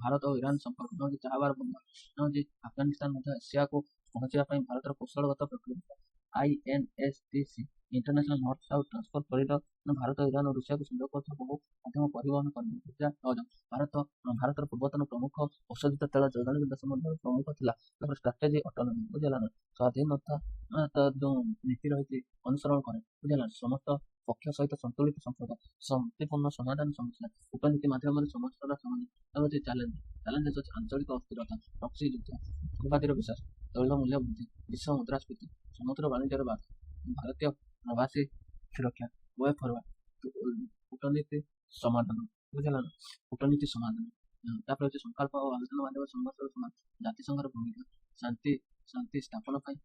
ଭାରତ ଓ ଇରାନ ସମ୍ପର୍କ ହେଉଛି ଚାହାବାର ବନ୍ଦର ହେଉଛି। ଆଫଗାନିସ୍ତାନ ମଧ୍ୟ ଏସିଆକୁ ପହଞ୍ଚିବା ପାଇଁ ଭାରତର କୌଶଳଗତ ପ୍ରକ୍ରିୟା। INSTC international north south transport corridor Bharat Iran ଓ ରୁଷିଆକୁ ସଂଯୋଗ କରୁଥିବା ବହୁ ମାଧ୍ୟମ ପରିବହନ କରିବ। ଭାରତର ପୂର୍ବତନ ପ୍ରମୁଖ ଔଷଧିତ ତୈଳ ଯୋଗାଣ ଦେଶ ମଧ୍ୟରେ ପ୍ରମୁଖ ଥିଲା। ତାପରେ ଷ୍ଟ୍ରାଟେଜି ଅଟୋନୋମି। ବୁଝିଲାନି ସ୍ୱାଧୀନତା ଯେଉଁ ନୀତି ରହିଛି ଅନୁସରଣ କରେ। ବୁଝିଲାନି ସମସ୍ତ ପକ୍ଷ ସହିତ ସନ୍ତୁଳିତ ସମ୍ପର୍କ, ଶାନ୍ତିପୂର୍ଣ୍ଣ ସମାଧାନ ସମସ୍ୟା, କୂଟନୀତି ମାଧ୍ୟମରେ ସମସ୍ତର ସମାଧାନ। ତାପରେ ଚ୍ୟାଲେଞ୍ଜେସ୍ ଅଛି ଆଞ୍ଚଳିକ ଅସ୍ଥିରତା, ପ୍ରକ୍ସି ଯୁଦ୍ଧ, ଉଗ୍ରବାଦୀର ବିଶ୍ୱାସ, ତୈଳ ମୂଲ୍ୟ ବୃଦ୍ଧି, ବିଶ୍ୱ ମୁଦ୍ରାସ୍ଫୀତି, ସମୁଦ୍ର ବାଣିଜ୍ୟର ବାଧା, ଭାରତୀୟ ପ୍ରବାସୀ ସୁରକ୍ଷା, ୱେ ଫରୱାର୍ଡ, କୂଟନୀତି ସମାଧାନ। ବୁଝିଲାନି କୂଟନୀତି ସମାଧାନ। ତାପରେ ହେଉଛି ସଂକଳ୍ପ ଓ ଆଲୋଚନା ମାଧ୍ୟମରେ ସମସ୍ୟାର ସମାଧାନ। ଜାତିସଂଘର ଭୂମିକା, ଶାନ୍ତି ସ୍ଥାପନ ପାଇଁ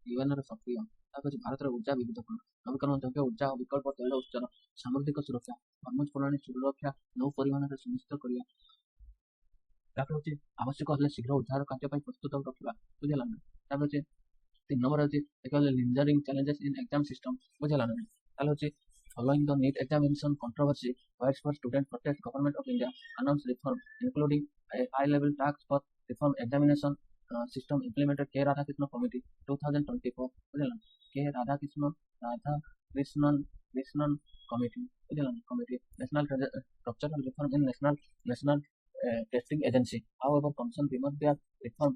ୟୁଏନ୍ର ସକ୍ରିୟ। ତାପରେ ଭାରତର ଉର୍ଜା ବିବିଧକରଣ, ନବୀକରଣ ଯୋଗ୍ୟ ଉର୍ଜା ଓ ବିକଳ୍ପ ତୈଳ ଉତ୍ସର, ସାମୁଦ୍ରିକ ସୁରକ୍ଷା, ହରମୁଜ ପ୍ରଣାଳୀ ସୁରକ୍ଷା, ନୌ ପରିବହନରେ ସୁନିଶ୍ଚିତ କରିବା। ତାପରେ ହେଉଛି ଆବଶ୍ୟକ ହେଲେ ଶୀଘ୍ର ଉଦ୍ଧାର କାର୍ଯ୍ୟ ପାଇଁ ପ୍ରସ୍ତୁତ ରଖିବା। ବୁଝିଲାନି ତାପରେ 3 ନମ୍ବର ହେଉଛି ଲିଞ୍ଜରିଂ ଚ୍ୟାଲେଞ୍ଜେସ୍ ଇନ୍ ଏକ୍ଜାମ ସିଷ୍ଟମ। ବୁଝିଲାନି ତାହେଲେ ହେଉଛି following the NEET examination controversy, widespread student protest, government of India announced reform, including a high-level tax for reform examination system implemented K. Radhakrishnan Committee 2024. K. Radhakrishnan Committee. National Structural Reform in National Testing Agency. However, Commission remarked their reform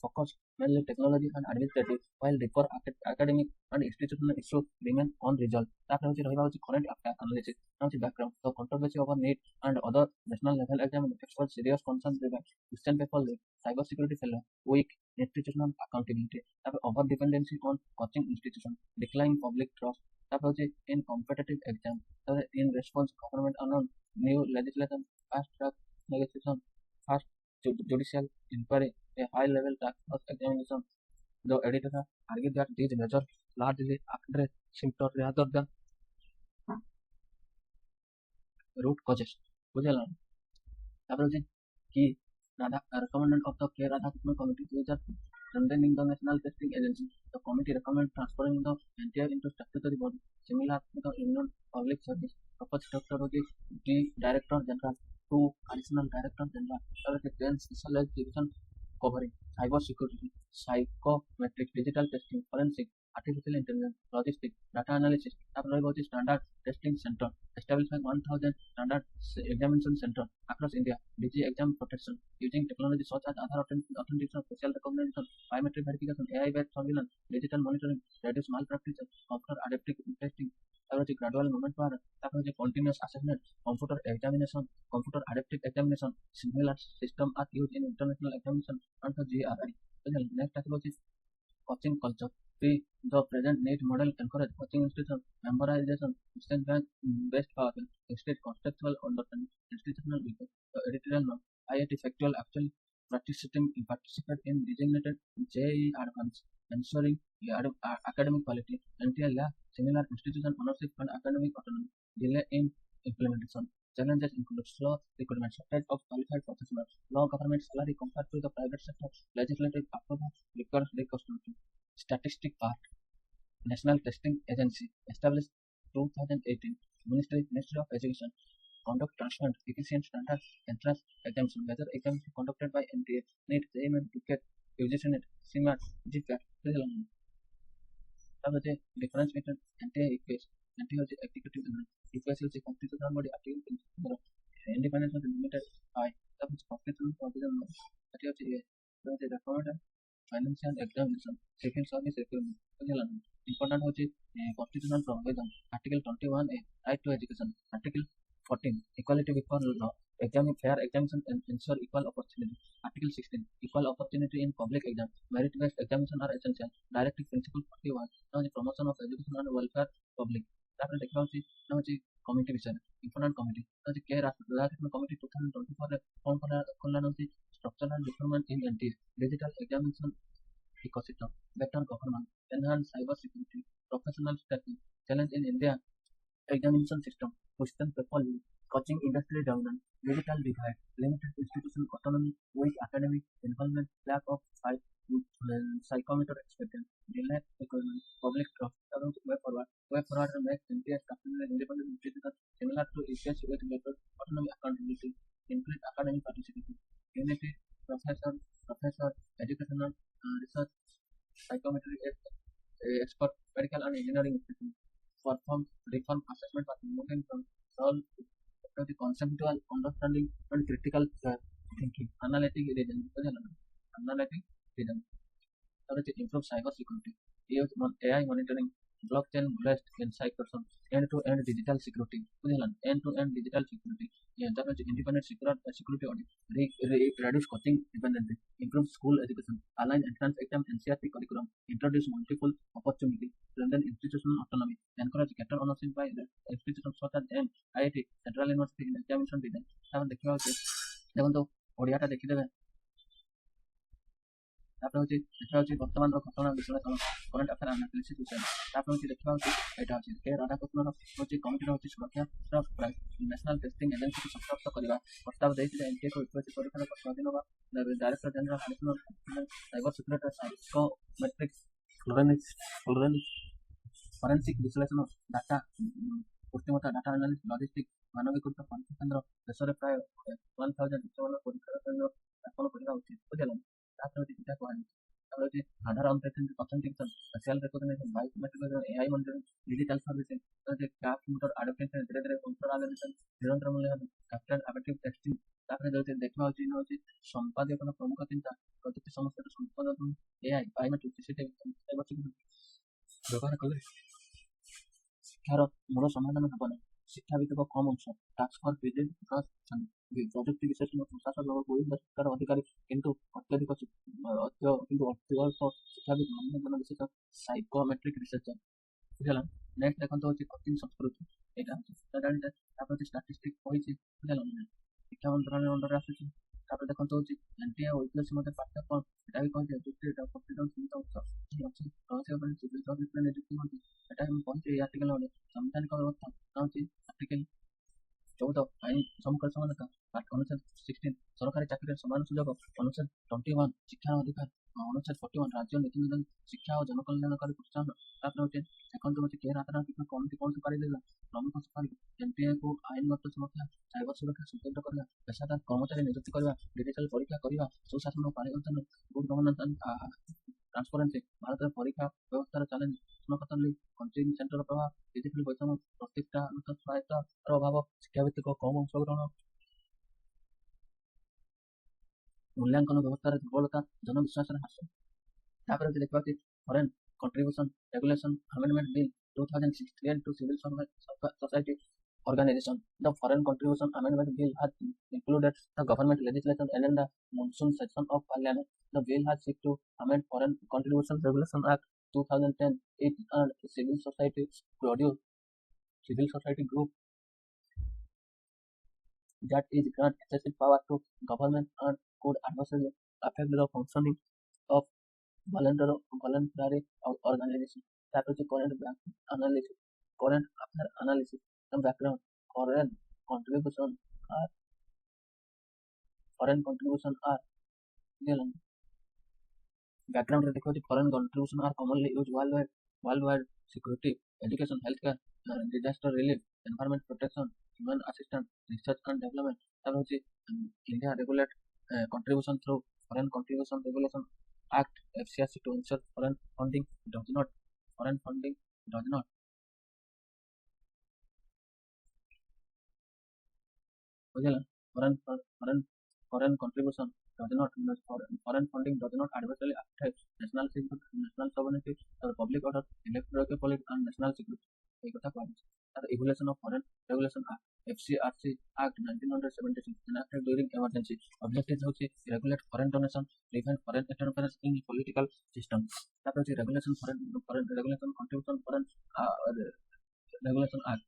focus mainly technology and administrative, while deeper academic and institutional issues remain unresolved. ତାପରେ ହେଉଛି ରହିବା ହେଉଛି current affairs analysis. ହେଉଛି background. The controversy over NEET and other national level exams expressed serious concerns regarding question paper leak, cyber security failure, weak institutional accountability. ତାପରେ over dependency on coaching institutions, declining public trust. ତାପରେ ହେଉଛି in competitive exam. ତାପରେ in response government announced new legislation, fast track negotiation, fast judicial inquiry, a high-level task force examination. The editor argued that these measures largely address symptoms rather than root causes. बुझेला तापर जे कि recommended of the K. Radhakrishnan Committee to the strengthening the National Testing Agency. The committee recommended transferring the NTI into statutory body similar to the Union Public Service. Proposed structure of the Director General, 2 additional Director General, 10 specialized division covering cyber security, psychometrics, digital testing, forensic, artificial intelligence, logistics, data analysis. तापर रहेगा standard testing center, establishment 1000 standard examination center across India, DG exam protection using technology such as Aadhaar authentication, facial recognition, biometric verification, AI-based surveillance, digital monitoring, reduce malpractice, computer adaptive testing. तापर gradual movement bar, तापर continuous assessment, computer examination, computer adaptive examination, similar system are used in international examination and the GRI. Next coaching culture. The present need model encourage coaching institution, memorization, instant rank based powerful, instead contextual understanding, institutional because the editorial note, IIT factual actual participate in designated JEE advance, ensuring academic quality, NTL similar institution ownership and academic autonomy, delay in implementation. Challenges include slow recruitment, shortage of qualified professionals, low government salary compared to the private sector, legislative approval requires reconstruction. Statistic part. National Testing Agency established 2018. Ministry of Education conduct transparent, efficient standard entrance examination. Whether examination conducted by NTA, NEET, JEE, TCAT, UGC NET, CMAT, GCAT, তাহলে difference between NTA ইকুএস NTA হচ্ছে executive analyst ইকুএস হচ্ছে constitutional body article independence হচ্ছে limited I তারপর হচ্ছে constitutional provision এটি হচ্ছে এ হচ্ছে recommend financial examination civil service recruitment বুঝলাম ইম্পর্টেন্ট হচ্ছে constitutional provision article 21 A right two education article 14 equality before law fair examination and ensure equal opportunity article 16 equal opportunity in public exam merit based examination are essential directive principle 41 now the promotion of education and welfare public তারপরে দেখা হচ্ছে না হচ্ছে committee বিষয় important committee হচ্ছে কে রাষ্ট্র committee 2024 রে কল্যাণ হচ্ছে structural reformment in NT digital examination ecosystem better government enhance cyber security professional status challenge in India examination system, question paper leak, coaching industry dominance, digital divide, limited institutional autonomy, weak academic involvement, lack of psychometric experience, delay economy, public trust, way forward makes MTS capable independent institution similar to UPSC with better autonomy accountability, increase academic participation, unity, professor, educational, research, psychometry expert, medical and engineering institution. Perform reform assessment by moving from solve to the conceptual understanding and critical thinking. Analytic reasoning. Improve cyber security. Use AI monitoring, blockchain based insight person, end-to-end digital security. End-to-end digital security. Independent security audit. Reduce coaching dependency. Improve school education. Align entrance exam NCRT curriculum. Introduce multiple opportunity. Strengthen institutional autonomy. Encourage greater ownership by institutions such as IIT, Central University in examination design. তারপর দেখতে হচ্ছে দেখুন তো ওড়িয়াটা দেখি দেবে তারপরে হচ্ছে দেখা হচ্ছে বর্তমানର ঘটଣା বিশ্লেষଣ କରେଣ୍ଟ ଆଫେୟାର ଆନାଲିସିସ୍ ବିଷୟରେ ତାପରେ ହচ্ছে ଦେଖିବା ହଉଛି ଏଇଟା ଅଛି କେ ରାଧାକୃଷ୍ଣର ହଉଛି କମିଟିର ହଉଛି ସୁରକ୍ଷାର ପ୍ରାଇସ୍ ନ୍ୟାସନାଲ ଟେଷ୍ଟିଂ ଏଜେନ୍ସିକୁ ସମ୍ପୃକ୍ତ କରିବା ପ୍ରସ୍ତାବ ଦେଇଥିଲେ ଏନଟିଏକୁ ୟୁପିଏସସି ପରୀକ୍ଷାର ସ୍ୱାଧୀନ director general additional cyber security psychometrics forensic ବିଶ୍ଳେଷଣ ଡାଟା କୃତ୍ରିମତା ଡାଟା ଆନାଲିସିସ୍ ଲଜିଷ୍ଟିକ୍ସ ମାନବୀକୃତ ପରୀକ୍ଷା କେନ୍ଦ୍ର ଦେଶରେ ପ୍ରାୟ 1000 ପରୀକ୍ଷାର କେନ୍ଦ୍ର ସ୍ଥାପନ କରିବା ଉଚିତ ବୁଝିଲା ତାପରେ ହଉଛି ଏଇଟା କୁହାଯାଇଛି ତାପରେ ହଉଛି Aadhaar authentication facial recognition biometric AI monitoring digital servicing cap motor adaptation ଧୀରେ ଧୀରେ କମ୍ପ୍ୟୁଟର ଆନାଲିସିସ ନିରନ୍ତର ମୂଲ୍ୟାୟନ କ୍ୟାପିଟାଲ ଆବେଟିଭ ଟେଷ୍ଟିଂ ତାପରେ ଯଦି ଦେଖିବା ହଉଛି ହଉଛି ସମ୍ପାଦକର ପ୍ରମୁଖ ଚିନ୍ତା ପ୍ରଯୁକ୍ତି ସମସ୍ୟାର ସମ୍ପାଦନ AI biometric CCTV cyber security ବ୍ୟବହାର କଲେ ଶିକ୍ଷାର ମୂଳ ସମାଧାନ ହେବ ନାହିଁ ଶିକ୍ଷା ଭିତ୍ତିକ କମ୍ ଅଂଶ ଟାସ୍କ ଫୋର୍ସ ବିଜେପି ପ୍ରଯୁକ୍ତି ବିଶେଷଜ୍ଞ ପ୍ରଶାସକ ସରକାର ଅଧିକାରୀ କିନ୍ତୁ ଅତ୍ୟଧିକ ଅତ୍ୟଳ୍ପ ଶିକ୍ଷାବିତ ମାନବଜନ ବିଶେଷ ସାଇକୋମେଟ୍ରିକ ରିସର୍ଚ୍ଚର ବୁଝିଲା ନେକ୍ସଟ ଦେଖନ୍ତୁ ହଉଛି କୋଚିଂ ସଂସ୍କୃତି ଏଇଟା ଜାଣିଛେ ତାପରେ ହଉଛି ଷ୍ଟାଟିଷ୍ଟିକ କହିଛି ବୁଝିଲା ଶିକ୍ଷା ମନ୍ତ୍ରଣାଳୟ ଅଣ୍ଡରରେ ଆସୁଛି ତାପରେ ଦେଖନ୍ତୁ ହଉଛି ଏନଟିଏ ଓ ୟୁପିଏସସି ମଧ୍ୟ ପାଠ୍ୟ କ'ଣ ଏଟା ବି କହିଛି ଯୁକ୍ତି ଏଟା ପ୍ରତିଦିନ ସୀମିତ ଅଂଶ ଅଛି ରହସ୍ୟ ପାଇଁ ସିଭିଲ ସର୍ଭିସରେ ନିଯୁକ୍ତି ମଧ୍ୟ ଏଟା ମୁଁ କହିଛି ଏଇ ଆର୍ଟିକଲ ଗୋଟେ ସାମ୍ବିଧାନିକ ବ୍ୟବସ୍ଥା ହେଉଛି ଆର୍ଟିକଲ 14 ଆଇନ ସମ୍ମୁଖରେ ସମାନତା ଅନୁଚ୍ଛେଦ 16 ସରକାରୀ ଚାକିରିରେ ସମାନ ସୁଯୋଗ ଅନୁଚ୍ଛେଦ 21 ଶିକ୍ଷାର ଅଧିକାର ଅନୁଚ୍ଛେଦ 41 ରାଜ୍ୟ ନୀତି ନିଧନ ଶିକ୍ଷା ଓ ଜନକଲ୍ୟାଣକାରୀ ପ୍ରୋତ୍ସାହନ ତାପରେ ହଉଛି ଦେଖନ୍ତୁ ହଉଛି କେ ରାଜନୈତିକ କମିଟି କ'ଣ ସୁପାରିଶ ଦେଲା ପ୍ରମୁଖ ସୁପାରିଶ ଏନଟିଏକୁ ଆଇନଗତ ସୁରକ୍ଷା ସାଇବର ସୁରକ୍ଷା ସୁଦୃଢ଼ କରିବା ପେସାଦାର କର୍ମଚାରୀ ନିଯୁକ୍ତି କରିବା ଡିଜିଟାଲ ପରୀକ୍ଷା କରିବା ସୁଶାସନ ପରିବର୍ତ୍ତନ ଗୁଡ୍ ଗଭର୍ଣ୍ଣାନ୍ସ ଟ୍ରାନ୍ସପରେନ୍ସି ଭାରତରେ ପରୀକ୍ଷା ବ୍ୟବସ୍ଥାର ଚ୍ୟାଲେଞ୍ଜ ପ୍ରଶ୍ନପତ୍ର କୋଚିଂ ସେଣ୍ଟର ପ୍ରଭାବ ଡିଜିଟାଲ ବୈଷମ୍ୟ ପ୍ରତିଷ୍ଠାଗତ ସ୍ୱାୟତ୍ତର ଅଭାବ ଶିକ୍ଷାଭିତ୍ତିକ କମ୍ ଅଂଶଗ୍ରହଣ ମୂଲ୍ୟାଙ୍କନ ବ୍ୟବସ୍ଥାରେ ଦୁର୍ବଳତା ଜନବିଶ୍ୱାସର ହ୍ରାସ ତାପରେ ଯଦି ଦେଖିବା foreign contribution regulation amendment bill 2016 to civil society organization. The Foreign Contribution Amendment Bill has included the government legislation and in the monsoon session of Parliament. The bill has seek to amend Foreign Contribution Regulation Act 2010. It and civil society group that is grant excessive power to government and could adversely affect the functioning of voluntary organization. That was the analysis. Current affair analysis. Some background. Foreign contribution are foreign contribution are real. Background देखो जी foreign contribution are commonly used worldwide security, education, healthcare, disaster relief, environment protection, human assistance, research and development. तब होची India regulate contribution through Foreign Contribution Regulation Act (FCRC) to ensure foreign funding does not बुझल foreign contribution does not foreign funding does not adversely affect national sovereignty or public order, electoral politics and national security. এই কথা কোৱা হৈছে। The Evolution of Foreign Regulation Act (FCRC) Act 1976 enacted during emergency. Objective ହେଉଛି regulate foreign donation, prevent foreign interference in political system. ତାପରେ ହେଉଛି regulation contribution regulation act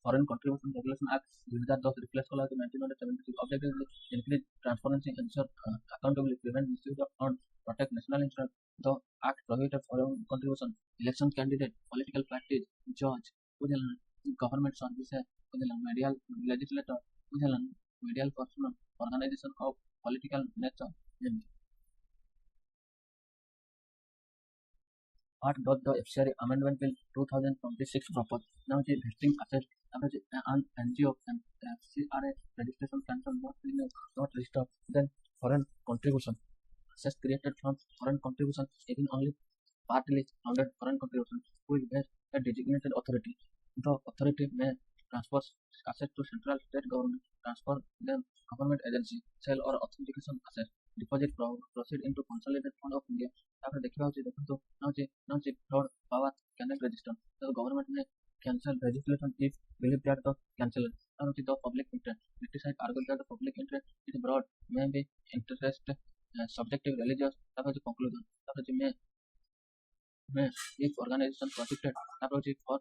Foreign Contribution Regulation Act 2010 replace कला 1976. Objective is increase transparency, ensure accountability, prevent misuse of funds, protect national interest. The act prohibited foreign contribution, election candidate, political parties, judge, government services, medial legislator, medial personnel, organization of political nature. What does the FCRA Amendment Bill 2026 propose? Now, the vesting assets an NGO and FCRA registration cancel not register then foreign contribution. Assets created from foreign contribution, even only partly funded foreign contribution, will bear a designated authority. The authority may transfer assets to central state government, transfer them government agency, sell or authentication assets, deposit proceed into consolidated fund of India. After ଦେଖିବା ହେଉଛି ଦେଖନ୍ତୁ now fraud power cannot register. The government may cancel registration if believe that the cancel the public interest. Criticize argue that the public interest is broad, may be interest subjective, religious. তারপর conclusion. তারপর may if organization prohibited. তারপর for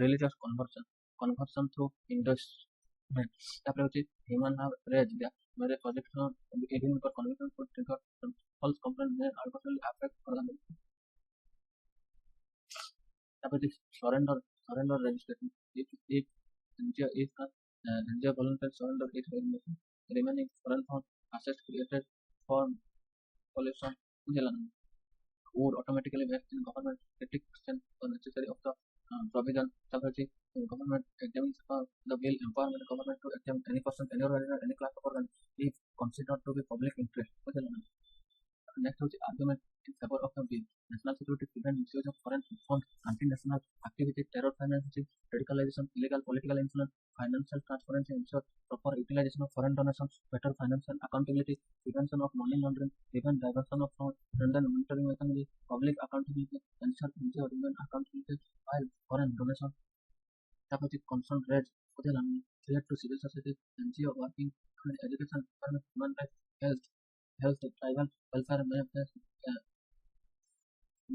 religious conversion through investment. তারপরে হচ্ছে human have raised their mere projection even for conviction could trigger some false complaint may adversely affect organization. তারপরে surrender registration if NGO is NGO voluntary surrender its remaining foreign fund assets created for collection would automatically vest in government restriction or necessary of the provision. Subject government examines the bill empowerment government to examine any person, any organization, any class of organ if considered to be public interest. Next argument in favor of the bill. National security prevent misuse of foreign funds, anti-national activity, terror financing, radicalization, illegal political influence, financial transparency, ensure proper utilization of foreign donations, better financial accountability, prevention of money laundering, prevent diversion of funds, strengthen monitoring mechanism, public accountability, ensure NGO remain accountability while foreign donation. Capacity concern rates, clear to civil society, NGO working, education, human rights, health, tribal welfare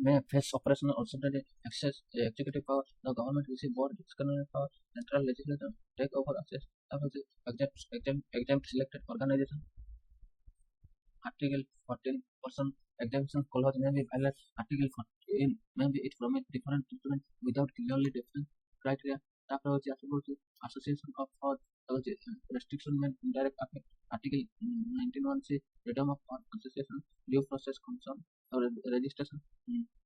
may face operational authority, access executive power. The government receive board discretionary power, central legislature take over access. Exempt selected organization. Article 14% exemption clause may be violate. Article 14 may be it from a different treatment without clearly defined criteria. Association of fraud, restriction may indirect affect. Article 19(1)(c) freedom of association, due process concern or registration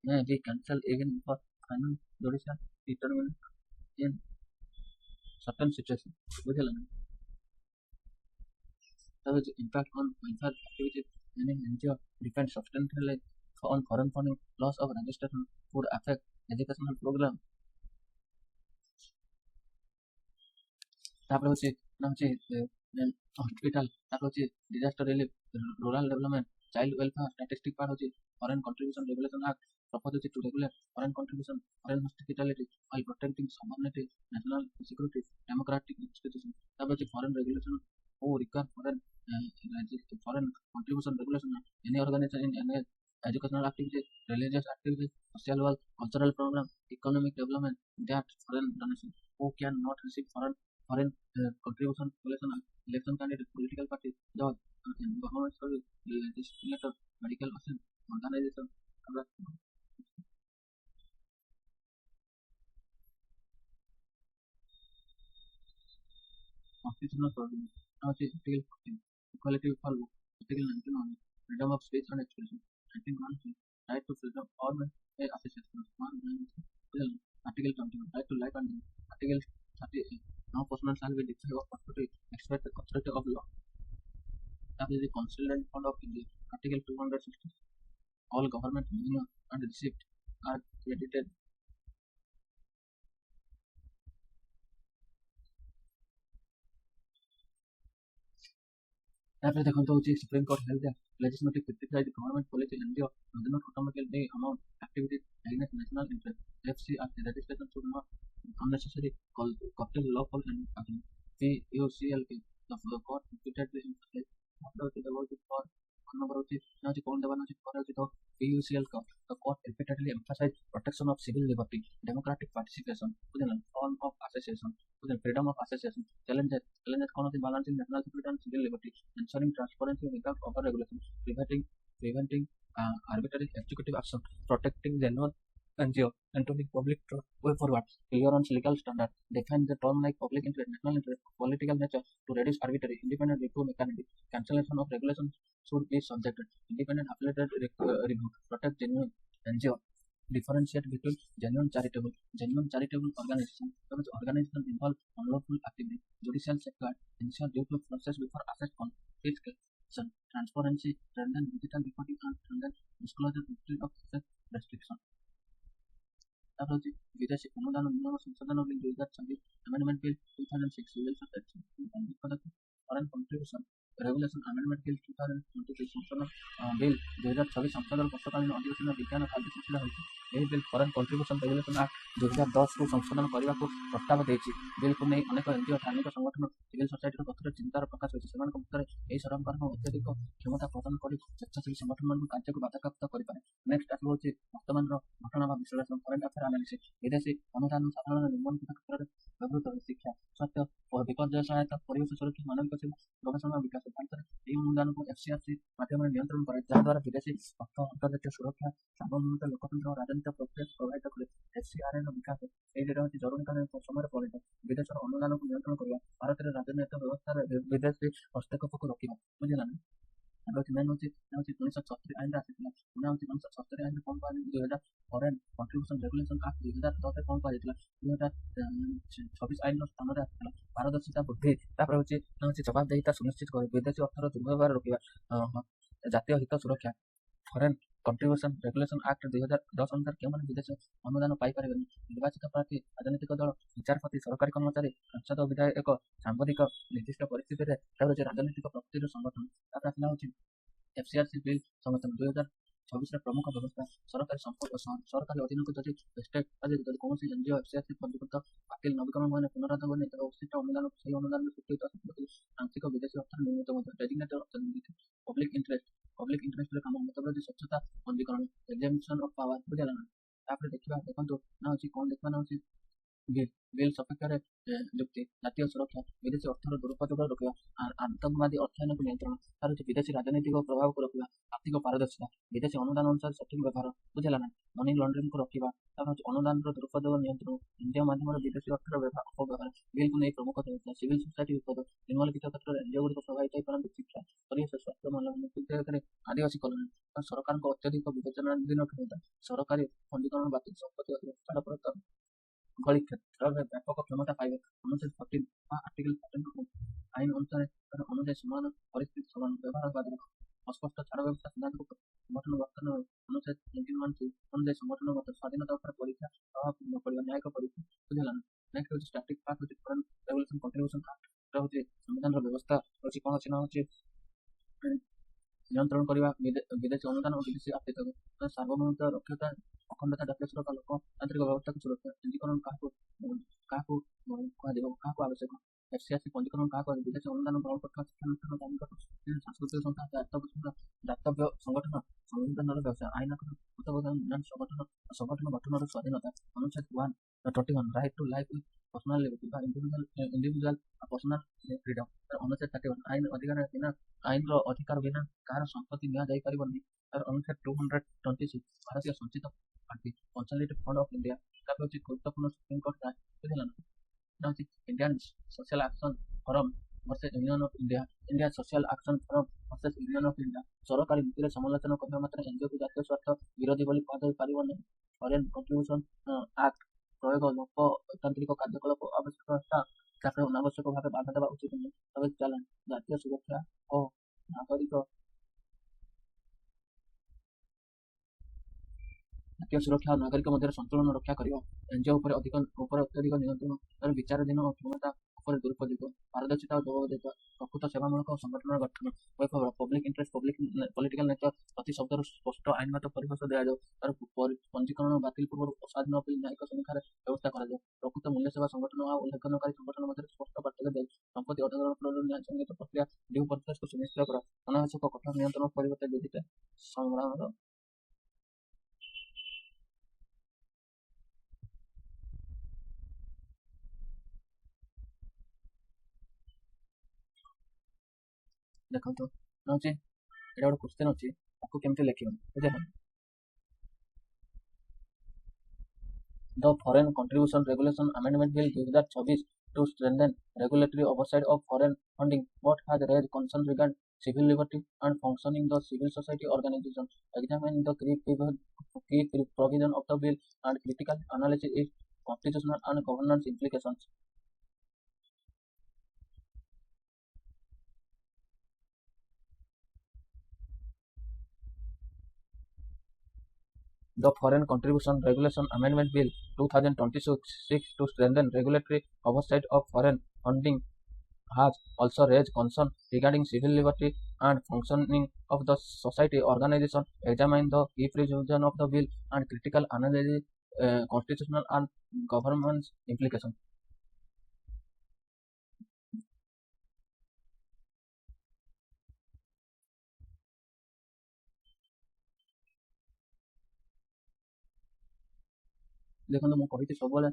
may be cancelled even for final judicial determination in certain situations. The impact on welfare activities meaning NGO depends substantially on foreign funding. Loss of registration would affect educational program. তারপরে হচ্ছে hospital, তারপর হচ্ছে disaster relief, rural development, child welfare, statistic part হচ্ছে foreign contribution regulation act proposed to regulate foreign contribution, foreign hospitality, while protecting sovereignty, national security, democratic institutions. তারপর হচ্ছে foreign regulation who require foreign contribution regulation any organization in any educational activity, religious activity, social work, cultural program, economic development, that foreign donation who cannot receive foreign contribution regulation election candidate, political party, judge, government service, legislator, medical organization, constitutional provisions, Article 14, equality for all, Article 19, freedom of speech and expression, 19, right to freedom or association, Article 21, right to life and limb, Article 38, no person shall be deprived of property except the authority of law. That is the Constituent Fund of India, Article 260. All government revenue and receipt are credited. ତାପରେ ଦେଖନ୍ତୁ ହେଉଛି supreme court health legislative criticized government policy NGO do not automatically amount activity against national interest. FCR registration should not unnecessary cocktail lawful and PUCLK. The court repeatedly emphasized for number of PUCL. The court repeatedly emphasized protection of civil liberty, democratic participation, form of association, freedom of association, challenges balancing national security and civil liberty, ensuring transparency without over-regulation, preventing arbitrary executive action, protecting genuine NGO, ensuring public trust way forward, clearance legal standard, define the term like public interest, national interest, political nature to reduce arbitrary, independent review mechanism, cancellation of regulations should be subjected, independent affiliated review, protect genuine NGO, differentiate between genuine charitable organization, organization involved unlawful activity, judicial safeguard, ensure due to process before asset confiscation, transparency, strengthen digital reporting and strengthen disclosure of asset restriction. তারপর হচ্ছে বিদেশি অনুদান নিয়ম সংশোধন বিল 2026 amendment bill 2006 civil society foreign contribution regulation amendment bill 2023 সংশোধন বিল 2026 সংশোধন ବର୍ଷକାଳୀନ ଅଧିବେଶନ ବିଜ୍ଞାନ କାର୍ଯ୍ୟ ସୂଚୀରେ ହୋଇଛି। ଏହି bill foreign contribution regulation act 2010କୁ ସଂଶୋଧନ କରିବାକୁ ପ୍ରସ୍ତାବ ଦେଇଛି। ବିଲ୍କୁ ନେଇ ଅନେକ ଏନଜିଓ, ଧାର୍ମିକ ସଂଗଠନ, ସିଭିଲ ସୋସାଇଟିର ପକ୍ଷରୁ ଚିନ୍ତାର ପ୍ରକାଶ ହୋଇଛି। ସେମାନଙ୍କ ମତରେ ଏହି ସରକାରଙ୍କ ଅତ୍ୟଧିକ କ୍ଷମତା ପ୍ରଦାନ କରି ସ୍ୱେଚ୍ଛାସେବୀ ସଂଗଠନମାନଙ୍କ କାର୍ଯ୍ୟକୁ ବାଧାପ୍ରାପ୍ତ କରିପାରେ। ନେକ୍ସଟ ଆସିବ ହେଉଛି ବର୍ତ୍ତମାନର ଘଟଣା ବା ବିଶ୍ଳେଷଣ, କରେଣ୍ଟ ଆଫେୟାର ଆନାଲିସିସ୍। ବିଦେଶୀ ଅନୁଦାନ ସାଧାରଣ ନିମ୍ନଲିଖିତ କ୍ଷେତ୍ରରେ ବ୍ୟବହୃତ ହୁଏ। ଶିକ୍ଷା, ସ୍ୱାସ୍ଥ୍ୟ, ବିପର୍ଯ୍ୟୟ ସହାୟତା, ପରିବେଶ ସୁରକ୍ଷା, ମାନବିକ ସେବା, ଗବେଷଣା ଓ ବିକାଶ। ଭାରତରେ ଏହି ଅନୁଦାନକୁ FCRC ମାଧ୍ୟମରେ ନିୟନ୍ତ୍ରଣ କରେ, ଯାହାଦ୍ୱାରା ବିଦେଶୀ ଅର୍ଥ, ଅନ୍ତର୍ଜାତୀୟ ସୁରକ୍ଷା, ସାର୍ବଭୌମତ୍ୱ, ଲୋକତନ୍ତ୍ର ଓ ରାଜନୈତିକ ପ୍ରକ୍ରିୟାକୁ ପ୍ରଭାବିତ କରେ। FCRAର ବିକାଶ ଏଇଠି ରହିଛି ଜରୁରୀକାଳୀନ ସମୟରେ ପରିଣତ ବିଦେଶର ଅନୁଦାନକୁ ନିୟନ୍ତ୍ରଣ କରିବା, ଭାରତରେ ରାଜନୈତିକ ବ୍ୟବସ୍ଥାରେ ବିଦେଶୀ ହସ୍ତକ୍ଷେପକୁ ରୋକିବା। ବୁଝିଲା ନା? ମେନ୍ ହେଉଛି 1970 ଆଇନରେ ଆସିଥିଲା। 1970 ଆଇନରେ କ'ଣ କୁହାଯାଇଛି? 2000 ଫରେନ୍ କଣ୍ଟ୍ରିବ୍ୟୁସନ୍ ରେଗୁଲେସନ୍ ଆକ୍ଟ 2010ରେ କ'ଣ କୁହାଯାଇଥିଲା? 2026 ଆଇନର ସ୍ଥାନରେ ଆସିଥିଲା। ପାରଦର୍ଶିତା ବୃଦ୍ଧି, ତାପରେ ହେଉଛି ଜବାବଦେହିତା ସୁନିଶ୍ଚିତ କରେ, ବିଦେଶୀ ଅର୍ଥର ଦୁର୍ବ୍ୟବହାର ରୋକିବା, ଜାତୀୟ ହିତ ସୁରକ୍ଷା। ଫରେନ୍ କଣ୍ଟ୍ରିବ୍ୟୁସନ୍ ରେଗୁଲେସନ୍ ଆକ୍ଟ 2010 ଅନୁସାରେ କେଉଁମାନେ ବିଦେଶୀ ଅନୁଦାନ ପାଇପାରିବେନି? ନିର୍ବାଚିତ ପ୍ରାର୍ଥୀ, ରାଜନୈତିକ ଦଳ, ବିଚାରପତି, ସରକାରୀ କର୍ମଚାରୀ, ସାଂସଦ ଓ ବିଧାୟକ, ସାମ୍ବାଦିକ, ନିର୍ଦ୍ଦିଷ୍ଟ ପରିସ୍ଥିତିରେ। ତାପରେ ହେଉଛି ରାଜନୈତିକ ପ୍ରଗତିର ସଂଗଠନ। ତାପରେ ଆସିଲା ହେଉଛି FCRC ବିଲ୍ ସଂଗଠନ 2026ର ପ୍ରମୁଖ ବ୍ୟବସ୍ଥା। ସରକାରୀ ଅଧୀନକୁ ଯଦି ଯଦି କୌଣସି NGO FCRC ପଞ୍ଜୀକୃତ ବାତିଲ, ନବୀକରଣ ହୁଏନି, ପୁନରୁଦ୍ଧାର ହୁଏନି, ତେବେ ଉଚ୍ଛିଷ୍ଟ ଅନୁଦାନକୁ ସେହି ଅନୁଦାନରେ ସ୍ୱୀକୃତ ଆଂଶିକ ବିଦେଶୀ ଅର୍ଥରେ ନିର୍ମିତ ମଧ୍ୟ। ଡେଜିଗ୍ନେଟେଡ୍ ଅର୍ଥନୀତି, ପବ୍ଲିକ ଇଣ୍ଟରେଷ୍ଟରେ କାମ, ମତବିରୋଧୀ ସ୍ୱଚ୍ଛତା, ପଞ୍ଜୀକରଣ, ଏକ୍ସେମ୍ପସନ୍ ଅଫ୍ ପାୱାର। ବୁଝିଲା ନା? ତାପରେ ଦେଖିବା, ଦେଖନ୍ତୁ ନା ହେଉଛି କ'ଣ ଦେଖିବା ନା ହେଉଛି ବିଲ୍ ସପକ୍ଷରେ ଯୁକ୍ତି, ଜାତୀୟ ସୁରକ୍ଷା, ବିଦେଶୀ ଅର୍ଥର ଦୁରୁପଯୋଗ ରୋକିବା, ଆତଙ୍କବାଦୀ ଅର୍ଥାୟନକୁ ନିୟନ୍ତ୍ରଣ, ତାର ହେଉଛି ବିଦେଶୀ ରାଜନୈତିକ ପ୍ରଭାବକୁ ରୋକିବା, ଆର୍ଥିକ ପାରଦର୍ଶିତା, ବିଦେଶୀ ଅନୁଦାନ ଅନୁସାରେ ସଠିକ ବ୍ୟବହାର। ବୁଝିଲା ନା? ମନି ଲଣ୍ଡରିଂକୁ ରୋକିବା, ତାପରେ ହେଉଛି ଅନୁଦାନର ଦୁରୁପଯୋଗ ନିୟନ୍ତ୍ରଣ, ଏନଜିଓ ମାଧ୍ୟମରେ ବିଦେଶୀ ଅର୍ଥର ଅପବ୍ୟବହାର। ବିଲ୍କୁ ନେଇ ପ୍ରମୁଖ ଦେଇଥିଲା ସିଭିଲ ସୋସାଇଟି ବିପଦ, ନିମ୍ନଲିଖିତ କ୍ଷେତ୍ରରେ ଏନଜିଓ ଗୁଡ଼ିକ ପ୍ରଭାବିତ ହୋଇପାରନ୍ତି। ଶିକ୍ଷା, ପରିବେଶ, ସ୍ୱାସ୍ଥ୍ୟ, ମାନବିକ, ଆଦିବାସୀ କଲୋନୀ। ସରକାରଙ୍କ ଅତ୍ୟଧିକ ବିବେଚନାଧୀନ କ୍ଷମତା, ସରକାରୀ ପଞ୍ଜୀକରଣ ବାତିଲ, ସମ୍ପତ୍ତି ଛାଡ଼ପତ୍ର ଭଳି କ୍ଷେତ୍ରରେ ବ୍ୟାପକ କ୍ଷମତା ପାଇବେ। ଅନୁଚ୍ଛେଦ 14 ବା ଆର୍ଟିକଲ 14 ଆଇନ ଅନୁଯାୟୀ ସମାନ ପରିସ୍ଥିତି ସମାନ ବ୍ୟବହାର ବାଧକ। ଅସ୍ପଷ୍ଟ ଛାଡ଼ ବ୍ୟବସ୍ଥା ସିଦ୍ଧାନ୍ତକୁ ସଂଗଠନ ଗଠନ। ଅନୁଚ୍ଛେଦ 19(1) ଅନୁଯାୟୀ ସଂଗଠନଗତ ସ୍ୱାଧୀନତା ଉପରେ ପରୀକ୍ଷା ପ୍ରଭାବ ପଡ଼ିବ। ନ୍ୟାୟିକ ପରୀକ୍ଷା। ବୁଝିଲା ନା? ନେକ୍ସଟ ହେଉଛି ଷ୍ଟାଟିକ୍ ପାର୍ଟ ହେଉଛି ଫରେନ୍ ରେଗୁଲେସନ୍ କଣ୍ଟ୍ରିବ୍ୟୁସନ୍ ଆକ୍ଟ। ଏଟା ହେଉଛି ସମ୍ବିଧାନର ବ୍ୟବସ୍ଥା ହେଉଛି କ'ଣ ଅଛି ନା ହେଉଛି ନିୟନ୍ତ୍ରଣ କରିବା ବିଦେଶୀ ଅନୁଦାନ ଓ ବିଦେଶୀ ଆର୍ଥିକ ସାର୍ବଭୌମତ୍ୱ ରକ୍ଷତା ଅଖଣ୍ଡତା, ଜାତୀୟ ସୁରକ୍ଷା, ଲୋକତାନ୍ତ୍ରିକ ବ୍ୟବସ୍ଥାକୁ ସୁରକ୍ଷା, ପଞ୍ଜୀକରଣ କାହାକୁ କୁହାଯିବ, କାହାକୁ ଆବଶ୍ୟକ, FCRC ପଞ୍ଜୀକରଣ କାହାକୁ କୁହାଯିବ, ବିଦେଶୀ ଅନୁଦାନ ଗ୍ରହଣ କରୁଥିବା ଶିକ୍ଷାନୁଷ୍ଠାନ, ଧାର୍ମିକ ସାଂସ୍କୃତିକ ସଂସ୍ଥା, ଦାତବ୍ୟ ସଂଗଠନ, ସମ୍ବିଧାନର ବ୍ୟବସାୟ, ଆଇନ ସଂଗଠନ ଗଠନର ସ୍ୱାଧୀନତା, ଅନୁଚ୍ଛେଦ 121 right to life with personal liberty ବା ଇଣ୍ଡିଭିଜୁଆଲ ପର୍ସନାଲ ଫ୍ରିଡମ୍, ଅନୁଚ୍ଛେଦ 31 ଆଇନର ଅଧିକାର ବିନା କାହାର ସମ୍ପତ୍ତି ନିଆଯାଇପାରିବ ନାହିଁ, ଅନୁଚ୍ଛେଦ 226 ଭାରତୀୟ ସଞ୍ଚିତ ପାଣ୍ଠି, କନସଲିଡେଟେଡ୍ ଫଣ୍ଡ ଅଫ୍ ଇଣ୍ଡିଆ, ତାପରେ ହେଉଛି ଗୁରୁତ୍ୱପୂର୍ଣ୍ଣ ସୁପ୍ରିମକୋର୍ଟ ରାୟ, ବୁଝିଲା ନା? এটা হচ্ছে Indian social action forum versus union of India, Indian social action forum versus union of India, ସରକାରୀ ନୀତିରେ ସମାଲୋଚନା କରିବା ମାତ୍ରେ ଏନଜିଓକୁ ଜାତୀୟ ସ୍ୱାର୍ଥ ବିରୋଧୀ ବୋଲି କୁହାଯାଇ ପାରିବ ନାହିଁ, ଫରେନ୍ କଣ୍ଟ୍ରିବ୍ୟୁସନ ଆକ୍ଟ ପ୍ରୟୋଗ, ଲୋକତାନ୍ତ୍ରିକ କାର୍ଯ୍ୟକଳାପ ଆବଶ୍ୟକତା ତାପରେ ଅନାବଶ୍ୟକ ଭାବେ ବାଧା ଦେବା ଉଚିତ ନୁହେଁ, ତବେ ଚାଲାଣ, ଜାତୀୟ ସୁରକ୍ଷା ଓ ନାଗରିକ ଜାତୀୟ ସୁରକ୍ଷା ଓ ନାଗରିକ ମଧ୍ୟରେ ସନ୍ତୁଳନ ରକ୍ଷା କରିବା, ଏନଜିଓ ଉପରେ ଅତ୍ୟଧିକ ନିୟନ୍ତ୍ରଣ, ବିଚାରାଧୀନ ଓ କ୍ଷମତା ଉପରେ ଦୁରୁପଯୋଗ, ପାରଦର୍ଶିତା ଓ ଜବାବଦିହିତା, ପ୍ରକୃତ ସେବାମୂଳକ ସଂଗଠନର ଗଠନ, ବୈଭବ, ପବ୍ଲିକ ଇଣ୍ଟରେଷ୍ଟ, ପଲିଟିକାଲ ନେଚର, ପ୍ରତି ଶବ୍ଦର ସ୍ପଷ୍ଟ ଆଇନଗତ ପରିଭାଷା ଦିଆଯାଉ, ତାର ପଞ୍ଜୀକରଣ ବାତିଲ ପୂର୍ବରୁ ଅସାଧନ ବିଲ୍ ନ୍ୟାୟିକ ସମୀକ୍ଷାର ବ୍ୟବସ୍ଥା କରାଯାଉ, ପ୍ରକୃତ ମୂଲ୍ୟ ସେବା ସଂଗଠନ ଆଉ ଉଲ୍ଲେଖନକାରୀ ସଂଗଠନ ମଧ୍ୟରେ ସ୍ପଷ୍ଟ ପାର୍ଥକ୍ୟ ଦିଆଯାଉ, ସମ୍ପତ୍ତି ଅଧିଗ୍ରହଣ ପୂର୍ବରୁ ନ୍ୟାୟ ସଙ୍ଗତ ପ୍ରକ୍ରିୟା ଡ୍ୟୁ ପ୍ରୋସେସକୁ ସୁନିଶ୍ଚିତ କର, ଅନାବଶ୍ୟକ କଠୋର ନିୟନ୍ତ୍ରଣ ପରିବର୍ତ୍ତେ ବିଧିତ ସଂଗ୍ରାମର ଦେଖନ୍ତୁ ହେଉଛି ଏଇଟା ଗୋଟେ କ୍ୱେଶ୍ଚନ୍ ଅଛି, ତାକୁ କେମିତି ଲେଖିବା ବୁଝିଲେ? The Foreign Contribution Regulation Amendment Bill 2024 to strengthen regulatory oversight of foreign funding, but has raised concern regarding civil liberty and functioning the civil society organization. Examine the key provision of the bill and critical analysis its constitutional and governance implications. The Foreign Contribution Regulation Amendment Bill 2026 to strengthen regulatory oversight of foreign funding has also raised concern regarding civil liberty and functioning of the society organization. Examine the key provision of the bill and critical analysis constitutional and governance implications. ଦେଖନ୍ତୁ ମୁଁ କହିଛି ସବୁବେଳେ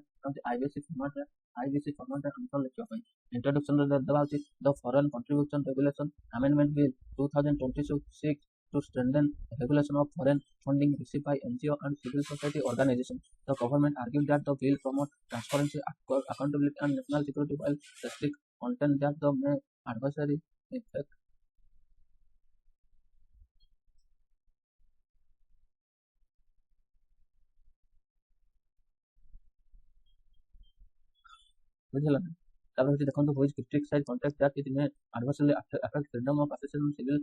IBC ଫର୍ମାଟରେ answer ଲେଖିବା ପାଇଁ ଇଣ୍ଟ୍ରୋଡକ୍ସନରେ ଦେବା ହେଉଛି the foreign contribution regulation amendment bill 2026 to strengthen regulation of foreign funding received by NGO and civil society organizations. The government argued that the bill promotes transparency, accountability, and national security while restrict content that the may adversely affect ବୁଝିଲା ନା? ତାପରେ ହେଉଛି ଦେଖନ୍ତୁ who's criticise contend that it may adversely affect freedom of association, civil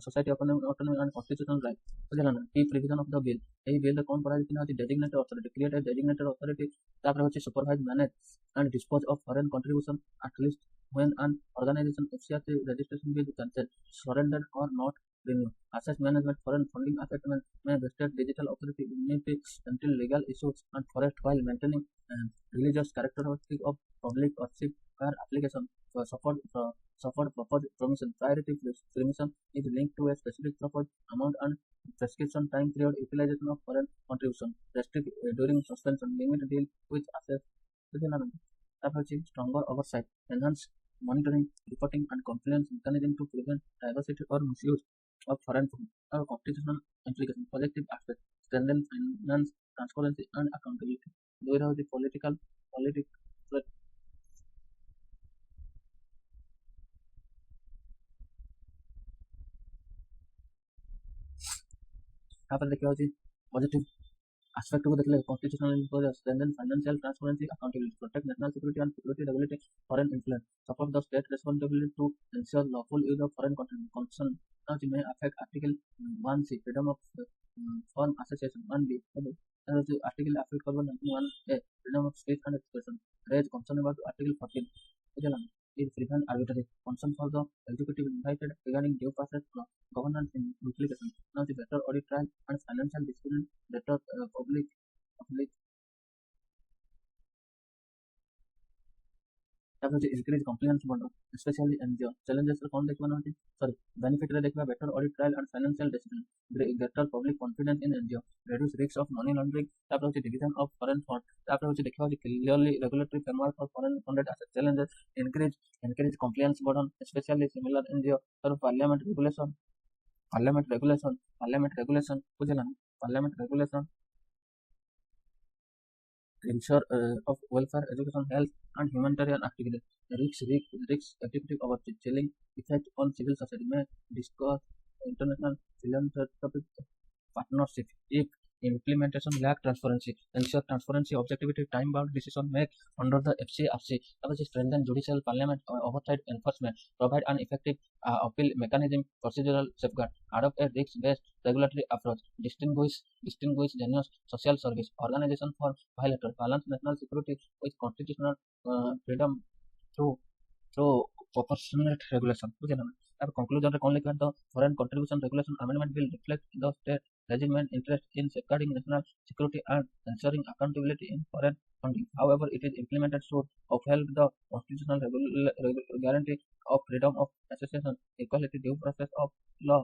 society autonomy and constitutional right, ବୁଝିଲା ନା? କି ପ୍ରିଭିଜନ of the bill, ଏହି ବିଲ୍ରେ କ'ଣ କରାଯାଇଛି ନା ଡେଜିଗ୍ନେଟେଡ୍ ଅଥରିଟି, କ୍ରିଏଟ୍ ଏ ଡେଜିଗ୍ନେଟେଡ୍ ଅଥରିଟି, ତାପରେ ହେଉଛି supervise, manage and dispose of foreign contribution at least when an organization FCRC registration is cancelled, surrendered or not renewed. Asset management, foreign funding assessment may vested digital authority immunity until legal issues and forest while maintaining religious characteristics of public worship where application for suffered proposed permission. Priority permission is linked to a specific proposed amount and prescription time period. Utilization of foreign contribution restrict during suspension, limit deal with assets. তারপর হচ্ছে stronger oversight, enhance monitoring, reporting and compliance mechanism to prevent diversity or misuse of foreign funds. Our constitutional implication, positive aspect, strengthen finance, transparency and accountability. দুইটা হচ্ছে political ତାପରେ ଦେଖିବା ହେଉଛି positive aspect को देखले constitutional strengthen financial transparency, accountability, protect national security and security regulate foreign influence, support the state responsibility to ensure lawful use of foreign concern may affect article 1C freedom of foreign association, 1B article affect करबो 1A freedom of speech and expression, raise concern about article 14 बुझला is prevent arbitrary concern for the executive invited regarding due process governance implication. Now the better audit trial and financial discipline, better public ତାପରେ ହଉଛି increase compliance burden, especially NGO challenges ରେ କଣ ଦେଖିବା ନାହାନ୍ତି sorry benefit ରେ ଦେଖିବା better audit trail and financial decision, greater public confidence in NGO, reduce risks of money laundering, ତାପରେ ହଉଛି division of foreign fund, ତାପରେ ହଉଛି ଦେଖିବା ହଉଛି clearly regulatory framework for foreign funded asset challenges, increase compliance burden, especially similar NGO, ତାପରେ parliament regulation ବୁଝିଲା ନା parliament regulation ensure of welfare, education, health, and humanitarian activities. Risks activity over chilling effect on civil society may discuss international philanthropic partnership. If implementation lack transparency, ensure transparency, objectivity, time-bound decision make under the FCRC. Strengthen judicial parliament oversight enforcement, provide an effective appeal mechanism, procedural safeguard, adopt a risk-based regulatory approach, distinguish genuine social service organization for violator, balance national security with constitutional freedom through proportionate regulation. बुझिला ना अब conclusion रे कौन लिखा तो foreign contribution regulation amendment will reflect the state legitimate interest in safeguarding national security and ensuring accountability in foreign funding. However, it is implemented should uphold the constitutional guarantee of freedom of association, equality, due process of law,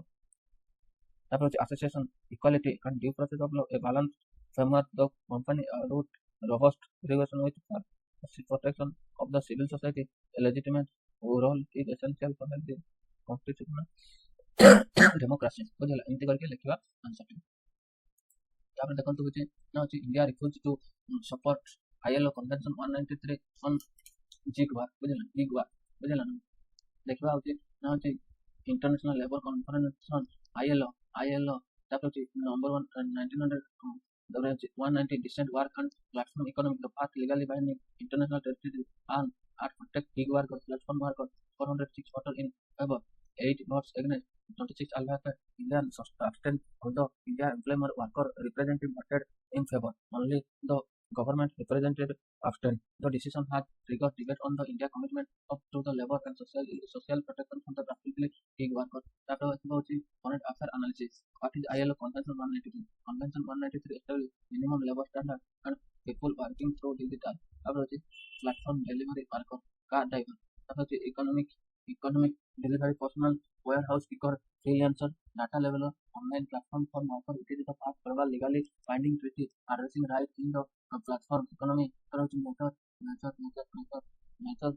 approach association, equality, and due process of law, a balanced framework. The company route robust regulation with protection of the civil society, a legitimate role is essential for healthy constitutional democracy. ବୁଝିଲା ଏମିତି କରିକି ଲେଖିବା answer. ତାପରେ ଦେଖନ୍ତୁ ହଉଛି ନା ହଉଛି India refuse to support ILO convention 193 on gig worker ବୁଝିଲା ନା ଦେଖିବା ହଉଛି ନା ହଉଛି ଇଣ୍ଟରନ୍ୟାସନାଲ ଲେବର କନଫରେନ୍ସ ILO ତାପରେ ହଉଛି number 190 decent work and platform economic, the path legally binding international treaties and protect gig workers, platform workers, 406 voted in favor, 8 votes against, 26 advocated. Indian abstain, although India employment worker representative voted in favor. Only the government representative abstained. The decision had triggered debate on the India commitment up to the labor and social protection for the practically gig workers. After current affair analysis, what is ILO Convention 193? Convention 193 establishes minimum labor standard and people working through digital. After platform delivery worker, car driver. After economic delivery personnel, warehouse picker, freelancer, data leveler, online platform for worker. It is the first global legally binding treaty addressing rights in the platform economy. Major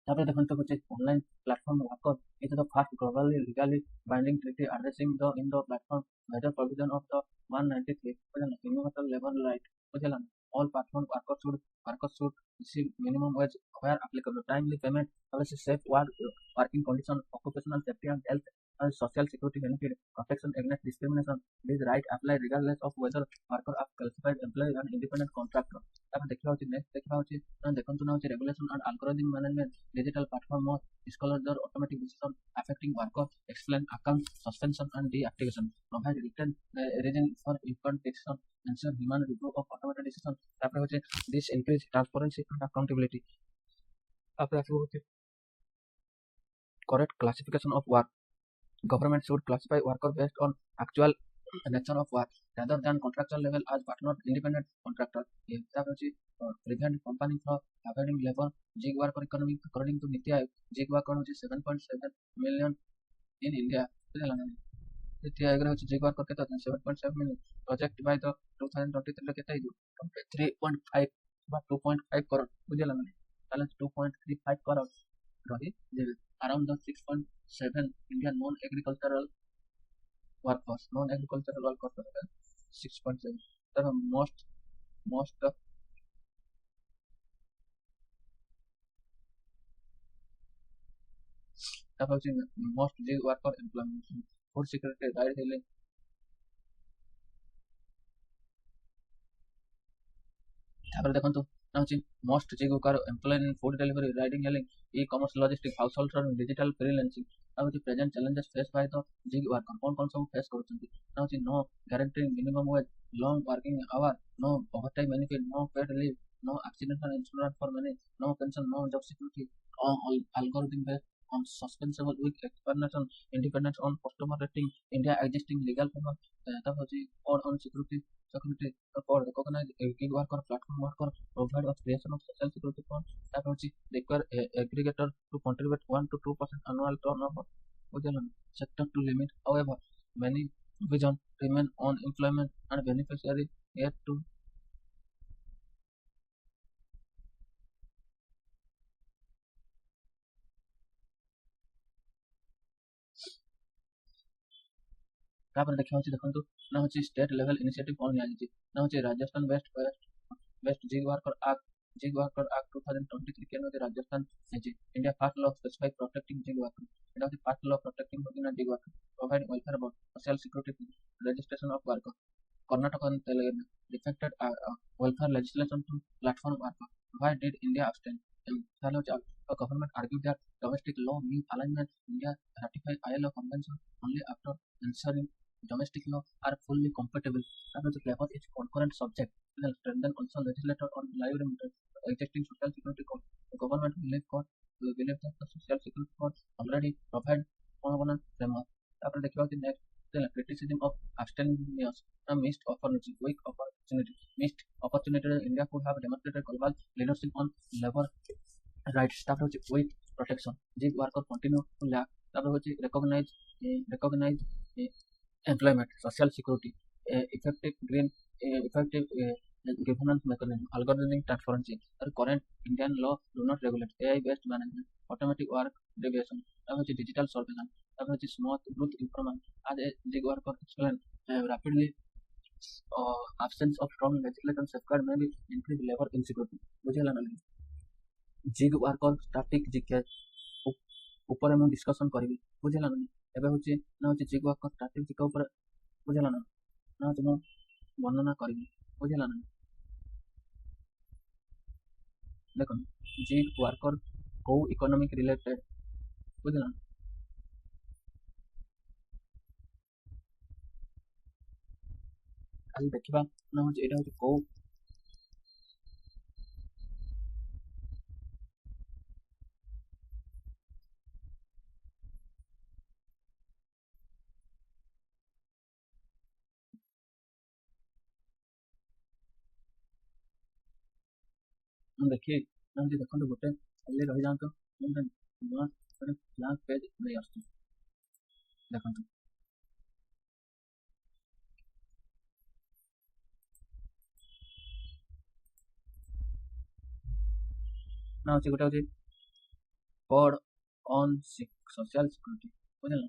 ତାପରେ ଦେଖନ୍ତୁ ହଉଛି online platform worker. It is the first globally legally binding treaty addressing the in the platform major provision of the 193 universal labor right. बुझिला all platform workers should receive minimum wage where applicable, timely payment, safe working condition, occupational safety and health and social security benefit, protection against discrimination. These rights apply regardless of whether worker are qualified employee and independent contractor. ତାପରେ ଦେଖିବା ହଉଛି next ଦେଖିବା ହଉଛି ଦେଖନ୍ତୁ ନା ହଉଛି regulation and algorithm management, digital platform mode, disclosure, automatic decision affecting worker, explain account suspension and deactivation, provide written reason for important decision, ensure human review of automated decision. ତାପରେ ହଉଛି this increase transparency and accountability. ତାପରେ ଆସିବ ହଉଛି correct classification of work. Government should classify worker based on actual nature of work rather than contractual level as partner independent contractor. Prevent company from avoiding labor gig worker economy. According to Niti Aayog, gig worker is 7.7 million in India. Niti Aayog is gig worker 7.7 million. Project by the 2023 3.5 but 2.5 crore. 2.35 crore. Around the 6.7 Indian non-agricultural workforce. 6.7. The most most gig worker employment, food security, ride hailing. ତାପରେ ଦେଖନ୍ତୁ most gig worker employed in food delivery, riding hailing, e-commerce, logistics, household service, digital freelancing. Present challenges faced by the gig worker कौन सब face କରୁଛନ୍ତି no guaranteeing minimum wage, long working hour, no overtime benefit, no paid leave, no accidental insurance for many, no pension, no job security, algorithm based on suspensible with explanation independence on customer rating India existing legal framework that was or on security for recognize a gig worker platform worker provide of creation of social security fund that was require a aggregator to contribute 1 to 2% annual turnover within sector to limit however many provision remain on employment and beneficiary yet to ତାପରେ ଦେଖିବା ହଉଛି ଦେଖନ୍ତୁ ନା ହଉଛି state level initiative କଣ ନିଆଯାଇଛି ନା ହଉଛି Rajasthan best gig worker act 2023 के मध्ये राजस्थान ହେଇଛି India first law specify protecting gig worker এটা হচ্ছে first law protecting gig worker provide welfare about social security registration of worker Karnataka and Telangana defected welfare legislation to platform worker. Why did India abstain? The government argued that domestic law means alignment. India ratified ILO convention only after ensuring domestic law are fully compatible. That was clause is concurrent subject. Then strengthen also legislator on live existing social security code. The government believe that the social security code already provide common framework. After the next criticism of abstemious missed opportunity, weak opportunity, missed opportunity. India could have demonstrated global leadership on labor rights. তারপরে হচ্ছে with protection. Gig worker continue to lack. তারপরে হচ্ছে recognize employment, social security, effective governance mechanism, algorithmic transparency. The current Indian law do not regulate AI-based management, automatic work deviation. তারপরে হচ্ছে digital surveillance. তারপরে হচ্ছে smooth growth improvement. As a gig worker explained rapidly absence of strong legislation safeguard may be increase labor insecurity ବୁଝିହେଲା ନା ନାହିଁ zig worker static GK ଉପରେ ମୁଁ discussion କରିବି ବୁଝିହେଲା ନା ନାହିଁ ଏବେ ହେଉଛି ନା ହେଉଛି ଜିଗ୍ ୱାର୍କର ଷ୍ଟାଟିକ୍ ଜିକେ ଉପରେ ବୁଝିହେଲା ନା ନା ହେଉଛି ମୁଁ ବର୍ଣ୍ଣନା କରିବି ବୁଝିହେଲା ନା ଦେଖନ୍ତୁ ଜିଗ୍ ୱାର୍କର କୋଉ ଇକୋନୋମିକ୍ ରିଲେଟେଡ୍ ବୁଝିହେଲା ନା ଆଜି ଦେଖିବା ନା ହେଉଛି ଏଇଟା ହେଉଛି କୋଉ ମୁଁ ଦେଖିବି ନା ହେଉଛି ଦେଖନ୍ତୁ ଗୋଟେ ଖାଲି ରହିଯାଆନ୍ତୁ ମୁଁ ଗୋଟେ ନୂଆ ଗୋଟେ ବ୍ଲାଙ୍କ ପେଜ୍ ନେଇ ଆସୁଛି ଦେଖନ୍ତୁ ନା ହେଉଛି ଗୋଟେ ହେଉଛି କୋଡ୍ ଅନ୍ ସୋସିଆଲ ସିକ୍ୟୁରିଟି ବୁଝିଲ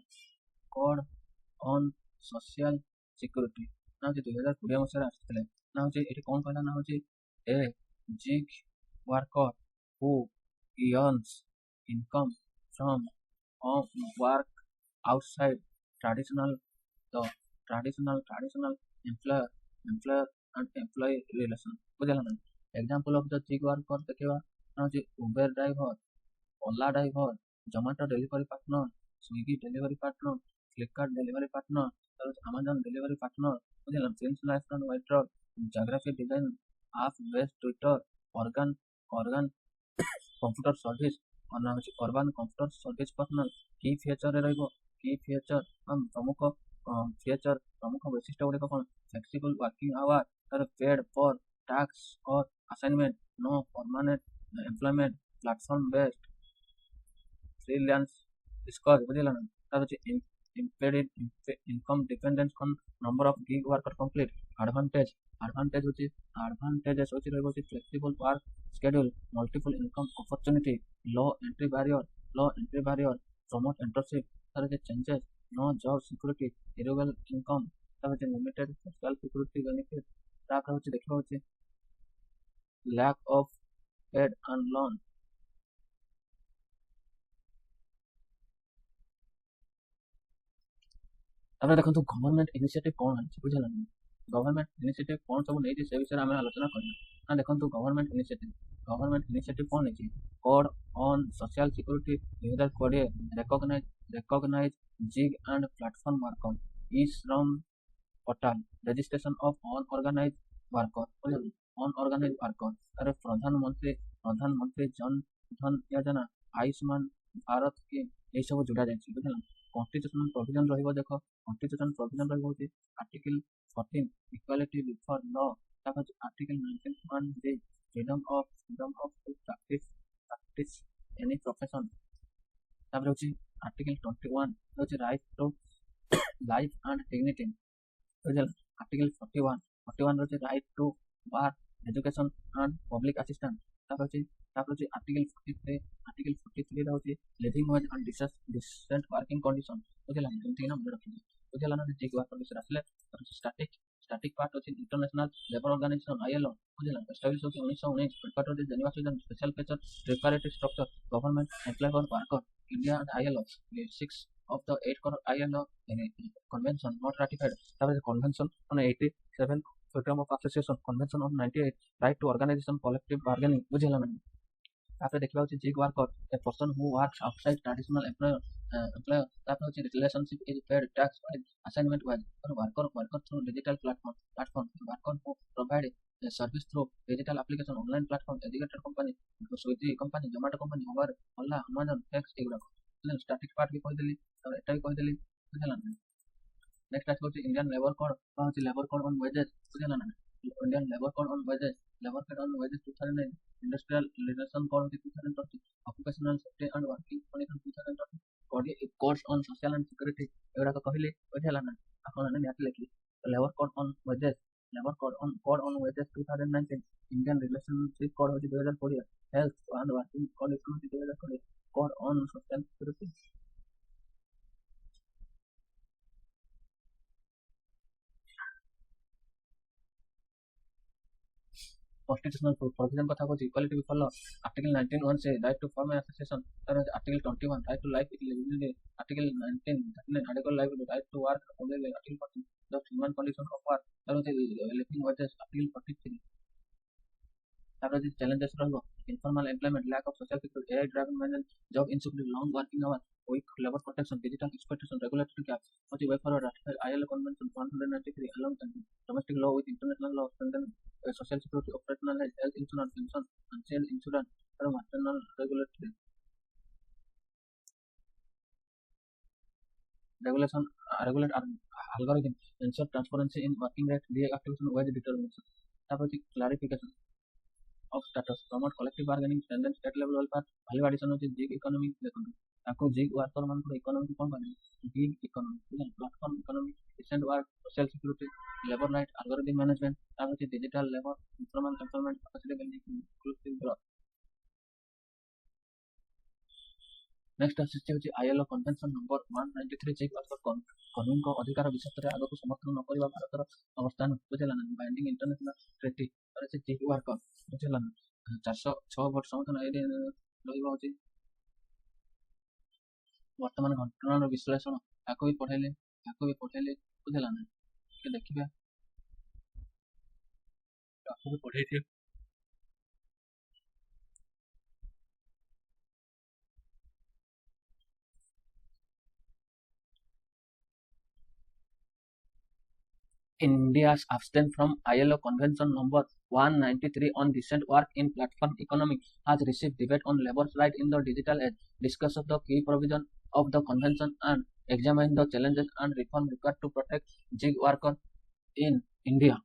କୋଡ୍ ଅନ୍ ସୋସିଆଲ ସିକ୍ୟୁରିଟି ନା ହେଉଛି 2020 ମସିହାରେ ଆସିଥିଲେ ନା ହେଉଛି ଏଠି କ'ଣ କହିଲା ନା ହେଉଛି a gig worker who earns income from work outside traditional traditional employer and employee relation ବୁଝିଲା ନା example of the gig worker ଦେଖିବା ନା ହେଉଛି Uber driver Ola driver Zomato delivery partner Swiggy delivery partner Flipkart delivery partner Amazon delivery partner ବୁଝିଲା prince life and waiter geography design app base twitter organ computer service ହେଉଛି urban computer service partner କି ଫିଚରରେ ରହିବ କି feature ପ୍ରମୁଖ ବୈଶିଷ୍ଟ୍ୟ ଗୁଡ଼ିକ କ'ଣ ଫ୍ଲେକ୍ସିବଲ ୱାର୍କିଂ ଆୱାର ତାର paid for tasks or assignment no permanent employment platform based freelance score बुझिला ना तार होची embedded income dependence on number of gig worker complete advantages होची रहबो flexible work schedule multiple income opportunity low entry barrier promote entrepreneurship तार होची changes no job security irregular income तार होची लिमिटेड सोशल सिक्योरिटी बेनिफिट तार होची देखबो होची lack of paid and loan ତାପରେ ଦେଖନ୍ତୁ ଗଭର୍ଣ୍ଣମେଣ୍ଟ ଇନିସିଏଟିଭ କ'ଣ ଅଛି ବୁଝିଲା ନା ଗଭର୍ଣ୍ଣମେଣ୍ଟ ଇନିସିଏଟିଭ କ'ଣ ସବୁ ନେଇଛି ସେ ବିଷୟରେ ଆମେ ଆଲୋଚନା କରିବା ନା ଦେଖନ୍ତୁ ଗଭର୍ଣ୍ଣମେଣ୍ଟ ଇନିସିଏଟିଭ କ'ଣ ନେଇଛି code on social security 2020 recognize gig and platform worker e Shram portal registration of unorganized worker unorganized worker अरे प्रधानमंत्री जन धन योजना आयुष्मान ଭାରତ କି ଏସବୁ ଯୋଡ଼ା ଯାଇଛି ବୁଝିଲା। କନଷ୍ଟିଟ୍ୟୁସନାଲ ପ୍ରୋଭିଜନ ରହିବ ଦେଖ କନଷ୍ଟିଟ୍ୟୁସନାଲ ପ୍ରୋଭିଜନ ରହିବ ହଉଛି ଆର୍ଟିକଲ 14 ଇକ୍ୱାଲିଟି ବିଫୋର ଲ, ତାପରେ ହଉଛି article 19(1)(j) freedom of to practice any profession, ତାପରେ ହଉଛି ଆର୍ଟିକଲ 21 ହଉଛି right to life and dignity ବୁଝିଲା। ଆର୍ଟିକଲ 41 ହଉଛି right to work education and public assistance, ତାପରେ ହଉଛି ଆର୍ଟିକଲ 43 ରେ ହଉଛି living wage and decent working condition ବୁଝିଲା। ଯେମିତି ନା ମନେ ରଖିବେ ବୁଝିଲା ନା। ଜିଗ୍ ୱାର୍କର ବିଷୟରେ ଆସିଲେ ଷ୍ଟାଟିକ ପାର୍ଟ ଅଛି ଇଣ୍ଟରନ୍ୟାସନାଲ ଲେବର ଅର୍ଗାନାଇଜେସନ ILO ବୁଝିଲା। ଏଷ୍ଟାବ୍ଲିଶ ହଉଛି 1919 ହେଡକ୍ୱାର୍ଟର ଅଛି Geneva Switzerland. Special feature preparatory structure government employ for worker India and ILO 6 of the 8 core ILO convention not ratified, ତାପରେ convention on 87 freedom of association, convention on 98 right to organization collective bargaining ବୁଝିଲା ନା। ତାପରେ ଦେଖିବା ହଉଛି zig worker a person who works outside traditional employer, ତାପରେ ହଉଛି relationship is paid tax by assignment wise, worker through digital platform worker who provide a service through digital application online platform educated company Swiggy company Zomato company Uber Ola Amazon X ଏଗୁଡ଼ାକ static part ବି କହିଦେଲି, ତାପରେ ଏଟା ବି କହିଦେଲି ବୁଝିଲା ନା। Next ଆସିବ ହଉଛି Indian labour code ବା ହଉଛି ଲେବର କୋଡ ଅନ୍ ୱେଜେସ୍ ବୁଝିଲା ନା। Indian labour code on wages, labour code on wages 2009, industrial relation code ହଉଛି 2020, occupational safety and working condition 2020, codes on social and security ଏଗୁଡ଼ାକ କହିଲି ବୁଝିଲା ନା। ଆପଣ ନିହାତି ଲେଖିବେ labour code on wages, labour code on wages 2019, Indian relationship code ହଉଛି 2020, health and working condition ହଉଛି 2020, code on social security. Constitutional provision কথা বলছি equality before law, article 19(1) say right to form an association, তার article 21 right to life equality, article 19 article life right to work, article 40 the human condition of work, তার living wages article 43, তারপরে যে challenges রইব informal employment lack of social security AI driven manage job insecurity long working hour weak labor protection digital exploitation regulatory gap, which way forward ratified ILO convention 193 along domestic law with international law, strengthen social security, operationalize health insurance, pension and child insurance for maternal regulatory regulation regulate algorithm ensure transparency in working rate DA activation wage determination, তারপর clarification of status promote collective bargaining strengthen state level welfare value addition হচ্ছে gig economy দেখুন ତାକୁ zig worker ମାନଙ୍କର economic କ'ଣ କହିଲେ gig economy platform economy descent work social security labour right algorithm management, ତାପରେ ହଉଛି digital labour informal employment capacity building inclusive growth. Next ଆସିଛି ହଉଛି ILO convention number 193 zig worker କର୍ମୀଙ୍କ ଅଧିକାର ବିଷୟରେ ଆଗକୁ ସମର୍ଥନ ନ କରିବା ଭାରତର ଅବସ୍ଥାନ ବୁଝିଲା ନା। ବାଇଣ୍ଡିଂ ଇଣ୍ଟରନ୍ୟାସନାଲ ଟ୍ରିଟି ଅଛି ଜିଗ୍ ୱାର୍କର ବୁଝିଲା ନା। 406 ଭୋଟ ସମର୍ଥନ ଏଇଠି ରହିବ ହଉଛି ବର୍ତ୍ତମାନ ଘଟଣାର ବିଶ୍ଳେଷଣ ତାକୁ ବି ପଢେଇଲେ ବୁଝିଲା ନା। ଟିକେ ଦେଖିବା ତାକୁ ବି ପଢେଇଥିବେ। India's abstain from ILO Convention number 193 on decent work in platform economy has received debate on labor's right in the digital age, discussed the key provision of the convention and examined the challenges and reform required to protect gig worker in India।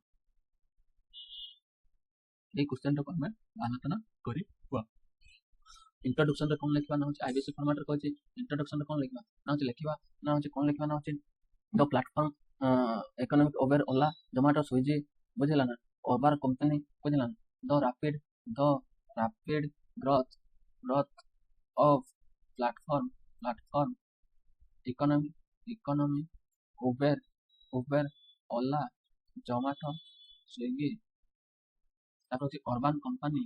এই क्वेश्चनটাକୁ ଆମେ ଆଲୋଚନା କରିବା। ଇଣ୍ଟ୍ରୋଡକ୍ସନରେ କ'ଣ ଲେଖିବା ନା ହେଉଛି IBC ଫର୍ମାଟରେ କହିଛି। ଇଣ୍ଟ୍ରୋଡକ୍ସନରେ କ'ଣ ଲେଖିବା ନା ହେଉଛି ଲେଖିବା ନା ହେଉଛି କ'ଣ ଲେଖିବା ନା ହେଉଛି ଦ platform economic over Ola, Zomato, Swiggy ବୁଝିଲା ନା ଓଭର କମ୍ପାନୀ ବୁଝିଲା ନା। The rapid growth of platform economy Uber Ola Zomato Swiggy, ତାପରେ ହେଉଛି ଅର୍ବାନ କମ୍ପାନୀ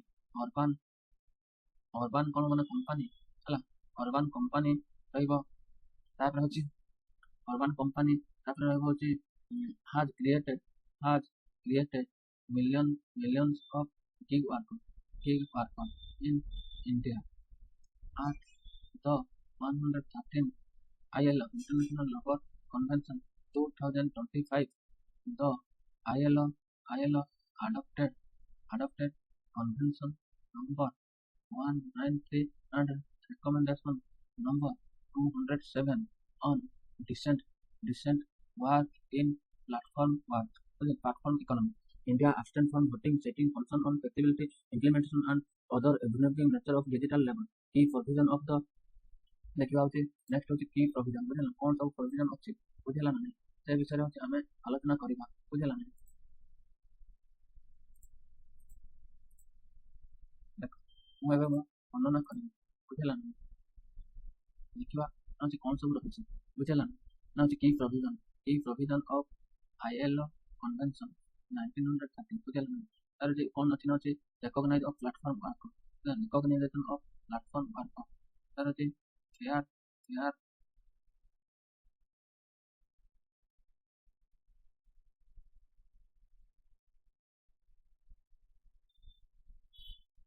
ଅର୍ବାନ କ'ଣ ମାନେ କମ୍ପାନୀ ହେଲା ଅର୍ବାନ କମ୍ପାନୀ ରହିବ। ତାପରେ ହେଉଛି ଅର୍ବାନ କମ୍ପାନୀ ତାପରେ ରହିବ ହେଉଛି has created millions of gig workers in India at the 113 ILO International Labour Convention 2025, the ILO adopted convention number 193 and recommendation Number 207 on decent decent work in platform work. Platform economy. India abstain from voting, setting concern on flexibility, implementation and other enabling nature of digital labor. Key provision of the ଦେଖିବା ହଉଛି next ହଉଛି key provision ବୁଝିଲା କଣ ସବୁ provision ଅଛି ବୁଝିଲା ନା ନାହିଁ ସେ ବିଷୟରେ ହଉଛି ଆମେ ଆଲୋଚନା କରିବା ବୁଝିଲା ନା ଦେଖ ମୁଁ ଏବେ ବର୍ଣ୍ଣନା କରିବି ବୁଝିଲା ନା ଦେଖିବା ହଉଛି କଣ ସବୁ ରହୁଛି ବୁଝିଲା ନା ହଉଛି key provision of ILO convention 1930 ବୁଝିଲା ନା ତାର ଯେ କଣ ଅଛି ନା ଅଛି recognize of platform work recognition of platform work ତାର ଅଛି fair fair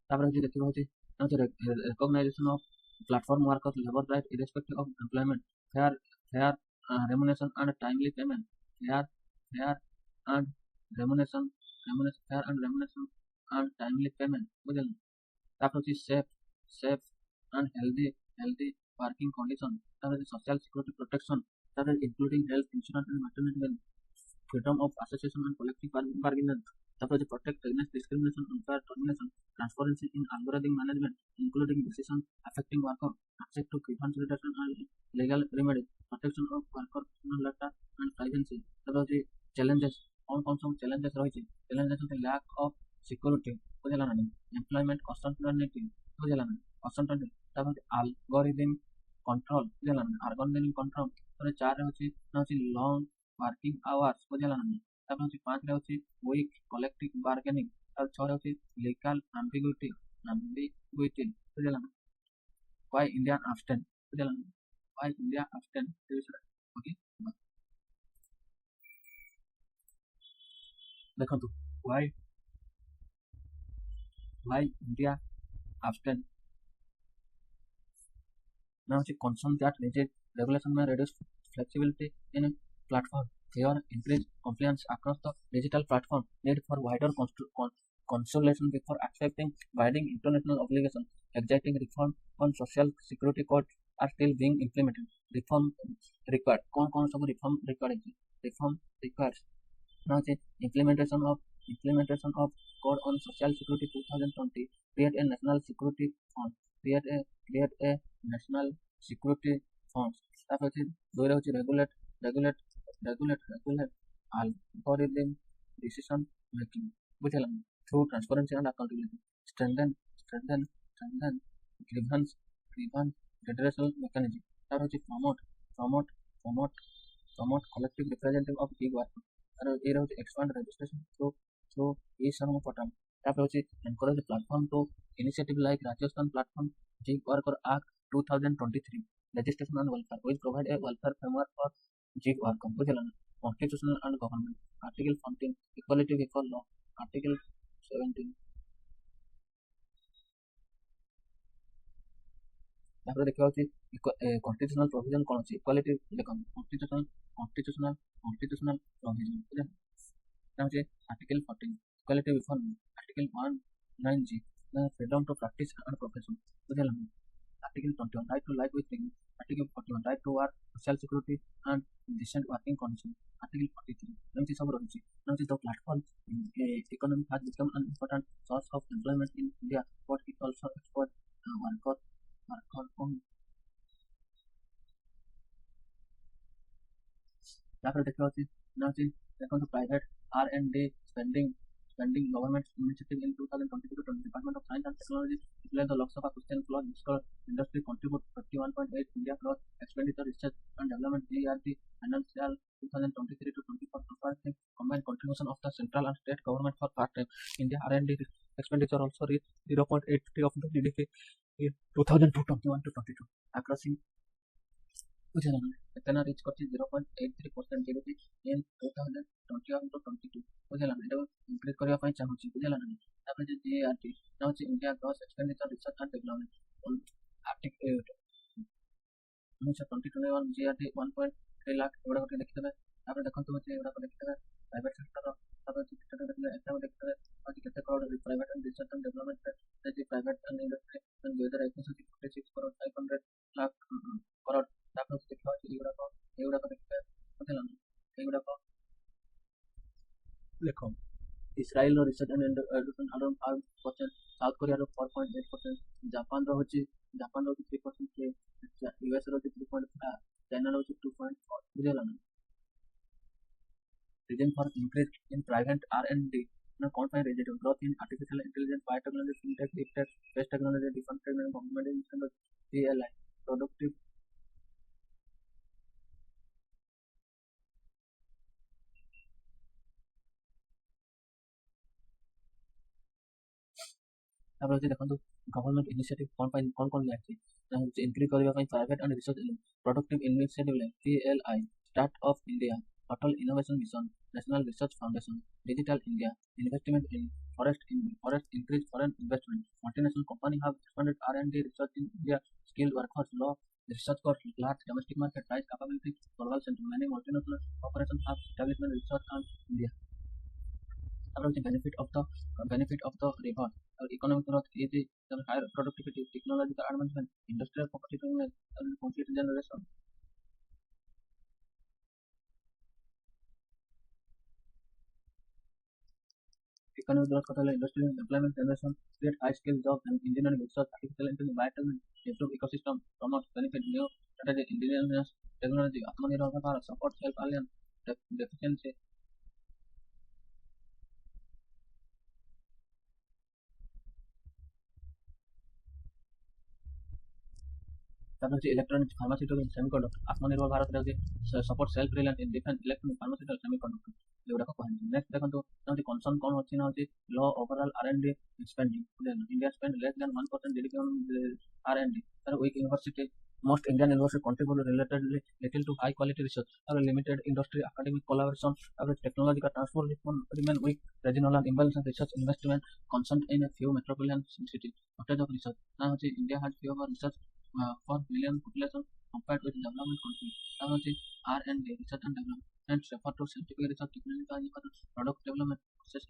ତାପରେ ହଉଛି ଦେଖିବା ହଉଛି recognition of platform workers labor right irrespective of employment fair fair remuneration and timely payment fair fair and remuneration fair and remuneration and timely payment ବୁଝିଲ ତାପରେ ହଉଛି safe and healthy working condition ତାପରେ ହଉଛି social security protection ତାପରେ including health insurance and maternity benefit freedom of association and collective bargaining তারপরে হচ্ছে protect against discrimination, unfair termination, transparency in algorithm management, including decision affecting worker, access to grievance redressal and legal remedies, protection of worker personal data and privacy. তারপরে হচ্ছে challenges, कौन सब challenges রয়েছে challenges হচ্ছে lack of security বুঝলা না employment uncertainty বুঝলা না uncertainty তারপরে হচ্ছে algorithm control বুঝলা না algorithm control তারপরে 4 হচ্ছে long working hours বুঝলা না তারপর হচ্ছে 5 রে হচ্ছে weak collective bargaining আর 6 রে হচ্ছে legal ambiguity বুঝলা না why Indian abstain বুঝলা না why India abstain এই বিষয়ে ওকে ଦେଖନ୍ତୁ why India abstain now the concern that rigid regulation may reduce flexibility in a platform here increase compliance across the digital platform need for wider consolidation before accepting binding international obligations exacting reform on social security code are still being implemented reform required कौन सब reform required है reform required now the implementation of code on social security 2020 create a national security fund create a national security funds তারপর হচ্ছে দুইটা হচ্ছে regulate algorithm decision making বুঝলাম through transparency and accountability strengthen grievance redressal mechanism তারপর হচ্ছে promote collective representative of gig workers আর এরা হচ্ছে expand registration through e-shram portal তারপর হচ্ছে encourage platform to initiative like Rajasthan platform gig worker act 2023 registration and welfare which provide a welfare framework for gig worker বুঝলেন constitutional and government article 14 equality before law article 17 ତାପରେ ଦେଖିବା ହଉଛି constitutional provision କଣ ଅଛି equality ଦେଖନ୍ତୁ constitutional provision ବୁଝିଲେ এটা হচ্ছে article 14 equality before law article 19G freedom to practice and profession বুঝলেন article 21 right to life with dignity article 41 right to work social security and decent working conditions article 43 ଏମିତି ସବୁ ରହିଛି ଏମିତି the platform economy has become an important source of employment in India but it also export worker on ତାପରେ ଦେଖିବା ଅଛି ନା ଅଛି ଦେଖନ୍ତୁ private R&D spending government initiative in 2022 to Department of Science and Technology declared the Lok Sabha question clause discovered industry contribute 31.8 India gross expenditure research and development GRT financial 2023 to 24 to combined contribution of the central and state government for part time India R&D expenditure also reached 0.83 of the GDP in 2021 to 22 accuracy ବୁଝିଲା ନା ଏତେନା rich କରିଛି 0.83% GDP in 2021 to 22 ବୁଝିଲା ନା ଏଟାକୁ increase କରିବା ପାଇଁ ଚାହୁଁଛି ବୁଝିଲା ନା ତାପରେ ଯେ GRT ନା ହେଉଛି India gross expenditure research and development article 2021 GRT 1.3 ଲାख ଏଗୁଡ଼ା ଗୋଟେ ଦେଖିଦେବେ ତାପରେ ଦେଖନ୍ତୁ ହେଉଛି ଏଗୁଡ଼ାକ ଦେଖିଦେବେ ପ୍ରାଇଭେଟ ସେକ୍ଟର ତାପରେ ଦେଖିଦେବେ ଏଟାକୁ ଦେଖିଦେବେ ଅଛି କେତେ crore private and research and development private and industry 2021 46 crore 500 lakh ଦେଖ ଇସ୍ରାଏଲର research and education around 5%, south କୋରିଆର 4.8%, ଜାପାନର ହଉଛି 3%, ୟୁଏସ୍ ର ହଉଛି 3.5, ଚାଇନାର ହଉଛି 2.4, ବୁଝିଗଲା ନା? Reason for increase in private R&D ନା କଣ ପାଇଁ reason growth in artificial intelligence, biotechnology, fintech, ଇପଟେକ୍, space technology, defence technology, government investment, PLI, productive ତାପରେ ହଉଛି ଦେଖନ୍ତୁ ଗଭର୍ନମେଣ୍ଟ ଇନିସିଏଟିଭ କଣ ଯାଇଛି ନା ହଉଛି ଇନକ୍ରିଜ କରିବା ପାଇଁ private and research productive initiative PLI, start of India, Atal innovation mission, national research foundation, digital India, investment in forest increase foreign investment, multinational company have expanded R&D research in India, skilled workforce, law, research for large domestic market, price capability, global center, many multinational corporations have establishment research on India. তারপরে হচ্ছে benefit of the reward, economic growth is the higher productivity, technological advancement, industrial competitiveness, and conflict generation. Economic growth কথা হলো industrial employment generation, create high skill jobs and engineering research, artificial intelligence, biotechnology, improve ecosystem, promote benefit new strategy, indigenous technology, আত্মনির্ভর Bharat, support self alliance, deficiency. তারপর হচ্ছে electronics, pharmaceutical, সেমিকন্ডক্টর, Atmanirbhar Bharat হচ্ছে support self reliance in defence, electronic, pharmaceutical, semiconductor ଏଗୁଡ଼ାକ କୁହାଯାଇଛି। Next ଦେଖନ୍ତୁ concern କ'ଣ ଅଛି ନା ହଉଛି ଲ overall R&D spending, India spend less than 1% GDP on R&D, ତାର weak university, most Indian university contribute relatively little to high quality research, or limited industry academic collaboration, average technological transformation remain weak, regional and imbalance in research investment, concerned in a few metropolitan cities, shortage of research, now India has fewer research for million population compared with development countries, now R&D, research and development, and refer to scientific research, technological and product development, process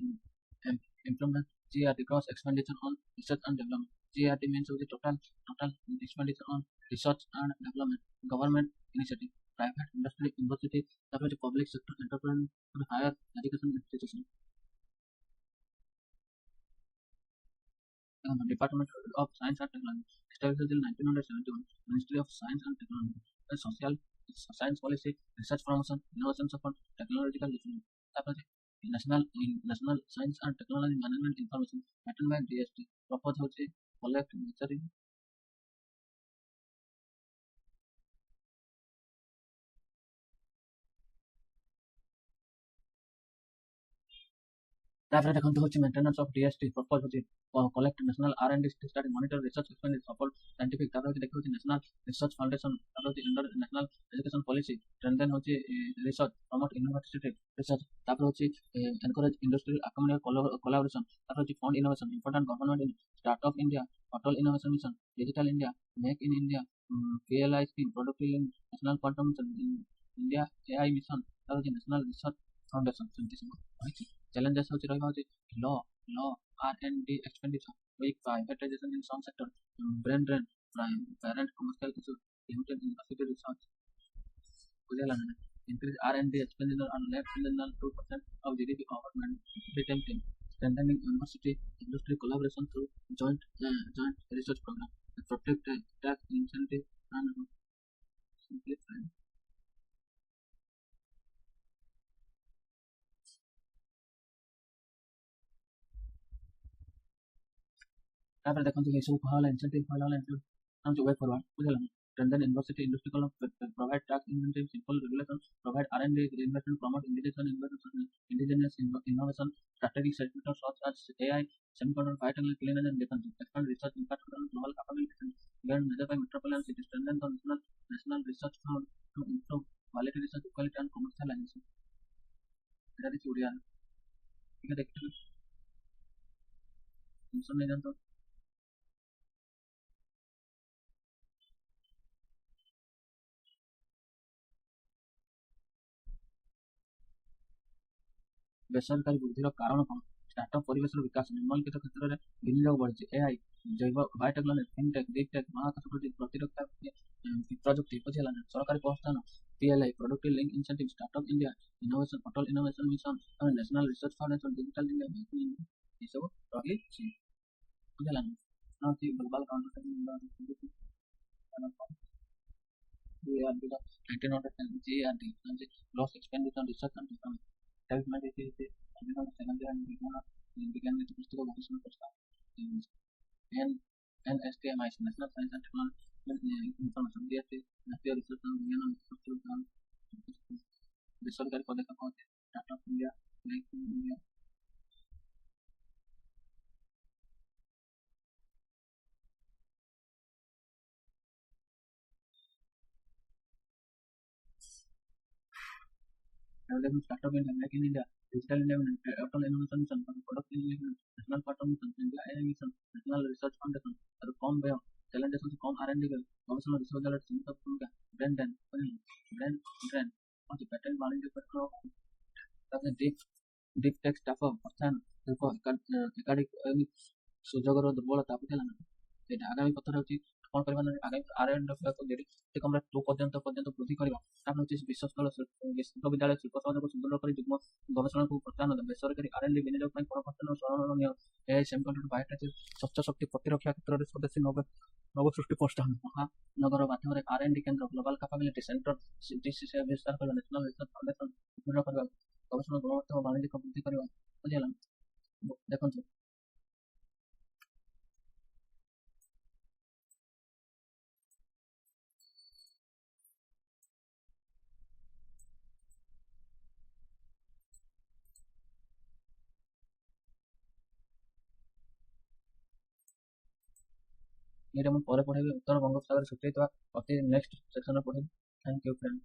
improvement, GRD, gross expenditure on research and development, GRD means the total expenditure on research and development, government initiative, private industry, university, public sector enterprise, higher education institution. Department of Science and Technology, established in 1971, Ministry of Science and Technology, social science policy, research promotion, innovation support, technological development. National Science and Technology Management Information, pattern by DST, purpose होचे collect, measuring. তারপরে দেখন্তু হচ্ছে maintenance of DST, propose হচ্ছে collect national R&D study, monitor research expenditure, support scientific, তারপরে হচ্ছে দেখতে হচ্ছে national research foundation, তারপরে হচ্ছে ন্যাশনাল এডুকেশন পলিসি, স্ট্রেনথেন হচ্ছে রিসার্চ, প্রমোট ইউনিভার্সিটি রিসার্চ, তারপরে হচ্ছে এনকারেজ ইন্ডাস্ট্রিয়াল অ্যাকাডেমিক কোলাবোরেশন, তারপরে হচ্ছে fund innovation, important government start of India, Atal innovation mission, digital India, make in India, PLI scheme, productive national quantum mission, India AI mission, তারপরে হচ্ছে national research foundation, ସେମିତି ସବୁ ରହିଛି। Challenges ହେଉଛି ରହିବା ହେଉଛି law R&D expenditure, weak privatization in some sector, brain drain, parent commercial issue, limited university research, ବୁଝିଗଲା ନା? increase R&D expenditure on less than 2% of GDP government, strengthening university industry collaboration through joint research program, protect tax incentive and simplify. ତାପରେ ଦେଖନ୍ତୁ ଏସବୁ କୁହାଗଲା incentive, କୁହାଗଲା incentive we forward, ବୁଝିଗଲା ନା? Strengthen university industry provide tax incentive, simple regulations, provide R&D investment, promote indigenous innovation, strategic sectors such as AI, semiconductor, biotechnology, clean energy, and defense, expand research infrastructure and global capability, learn measure by metropolitan cities, strengthen the national research fund to improve quality research, equality, and commercialization. এটা দেখি উড়িয়া ঠিক আছে, দেখতে tension নেই জানতো। ବେସରକାରୀ ବୃଦ୍ଧିର କାରଣ କ'ଣ? ଷ୍ଟାର୍ଟଅପ୍ ପରିବେଶର ବିକାଶ, ନିମ୍ନଲିଖିତ କ୍ଷେତ୍ରରେ ବିନିଯୋଗ ବଢ଼ିଛି। ଏଆଇ, ଜୈବ ବାୟୋଟେକ୍ନୋଲୋଜି, ଫିନଟେକ୍, ଡିପଟେକ୍, ମହାକାଶ ପ୍ରତିରକ୍ଷା ପ୍ରଯୁକ୍ତି, ବୁଝିହେଲା ନା। ସରକାରୀ ପ୍ରୋତ୍ସାହନ, PLI, productive link incentive, startup India, innovation, Atal innovation mission, national research foundation, digital India, make in India, ଏସବୁ ରହିଛି, ବୁଝିହେଲା ନା। Global counter GRD, the 1910 GRD, gross expenditure on research and development. Development is the second year and began with पुस्तकों भविष्य में प्रस्ताव। NSTMI, National Science and Technology Information, DST, National Research and Development, बेसरकारी पदक्षेप होते हैं, startup India, make in India. Development startup in Make in India, digital India, Auto Innovation Mission, Product Innovation, National Partner Mission, India AI Mission, National Research Foundation, कॉम वे challenges कॉम R&D के गवेषणा विश्वविद्यालय चिंतक भूमिका ब्रांड ब्रांड और pattern वाणिज्य पेट्रो तब डीप टेक स्टाफ अर्थान ଶିଳ୍ପ ଏକାଡେମିକ୍ ସୁଯୋଗର ଦୁର୍ବଳତା, ବୁଝିଲା ନା। ସେଇଟା ଆଗାମୀ ପଥରେ ହେଉଛି କ'ଣ କରିବା ନା, ଆଗାମୀ R&D କମରେ 2% ପର୍ଯ୍ୟନ୍ତ ବୃଦ୍ଧି କରିବା। ତାପରେ ହେଉଛି ବିଶ୍ୱସ୍ତର ବିଶ୍ୱବିଦ୍ୟାଳୟ ଶିଳ୍ପ ସହଯୋଗ ସୁଦୃଢ଼ କରି ଯୁଗ୍ମ ଗବେଷଣାକୁ ପ୍ରୋତ୍ସାହନ ଦେବ। ବେସରକାରୀ R&D ବିନିଯୋଗ ପାଇଁ ପୁନଃପ୍ରସ୍ଥାନ ସ୍ମରଣୀୟ। AI, ସେମିକଣ୍ଡକ୍ଟର, ବାୟୋଟେକ୍, ସ୍ୱଚ୍ଛ ଶକ୍ତି, ପ୍ରତିରକ୍ଷା କ୍ଷେତ୍ରରେ ସ୍ୱଦେଶୀ ନବସୃଷ୍ଟି ପ୍ରୋତ୍ସାହନ। ମହାନଗର ମାଧ୍ୟମରେ R&D କେନ୍ଦ୍ର, ଗ୍ଲୋବାଲ କାପାବିଲିଟି ସେଣ୍ଟର, DCCI ବିସ୍ତାର କରିବା, ନ୍ୟାସନାଲ ରିସର୍ଚ୍ଚ ଫାଉଣ୍ଡେସନ ସୁଦୃଢ଼ କରିବା, ଗବେଷଣା ଗୁଣବତ୍ତା ଓ ବାଣିଜ୍ୟିକ ବୃଦ୍ଧି କରିବା, ବୁଝିହେଲା। ଦେଖନ୍ତୁ ଏଇଟା ମୁଁ ପରେ ପଢ଼େଇବି। ଉତ୍ତର ବଙ୍ଗୋପସାଗରରେ ସୃଷ୍ଟି ହୋଇଥିବା ଅତି ନେକ୍ସଟ ସେକ୍ସନରେ ପଢ଼େଇବି। Thank you friend.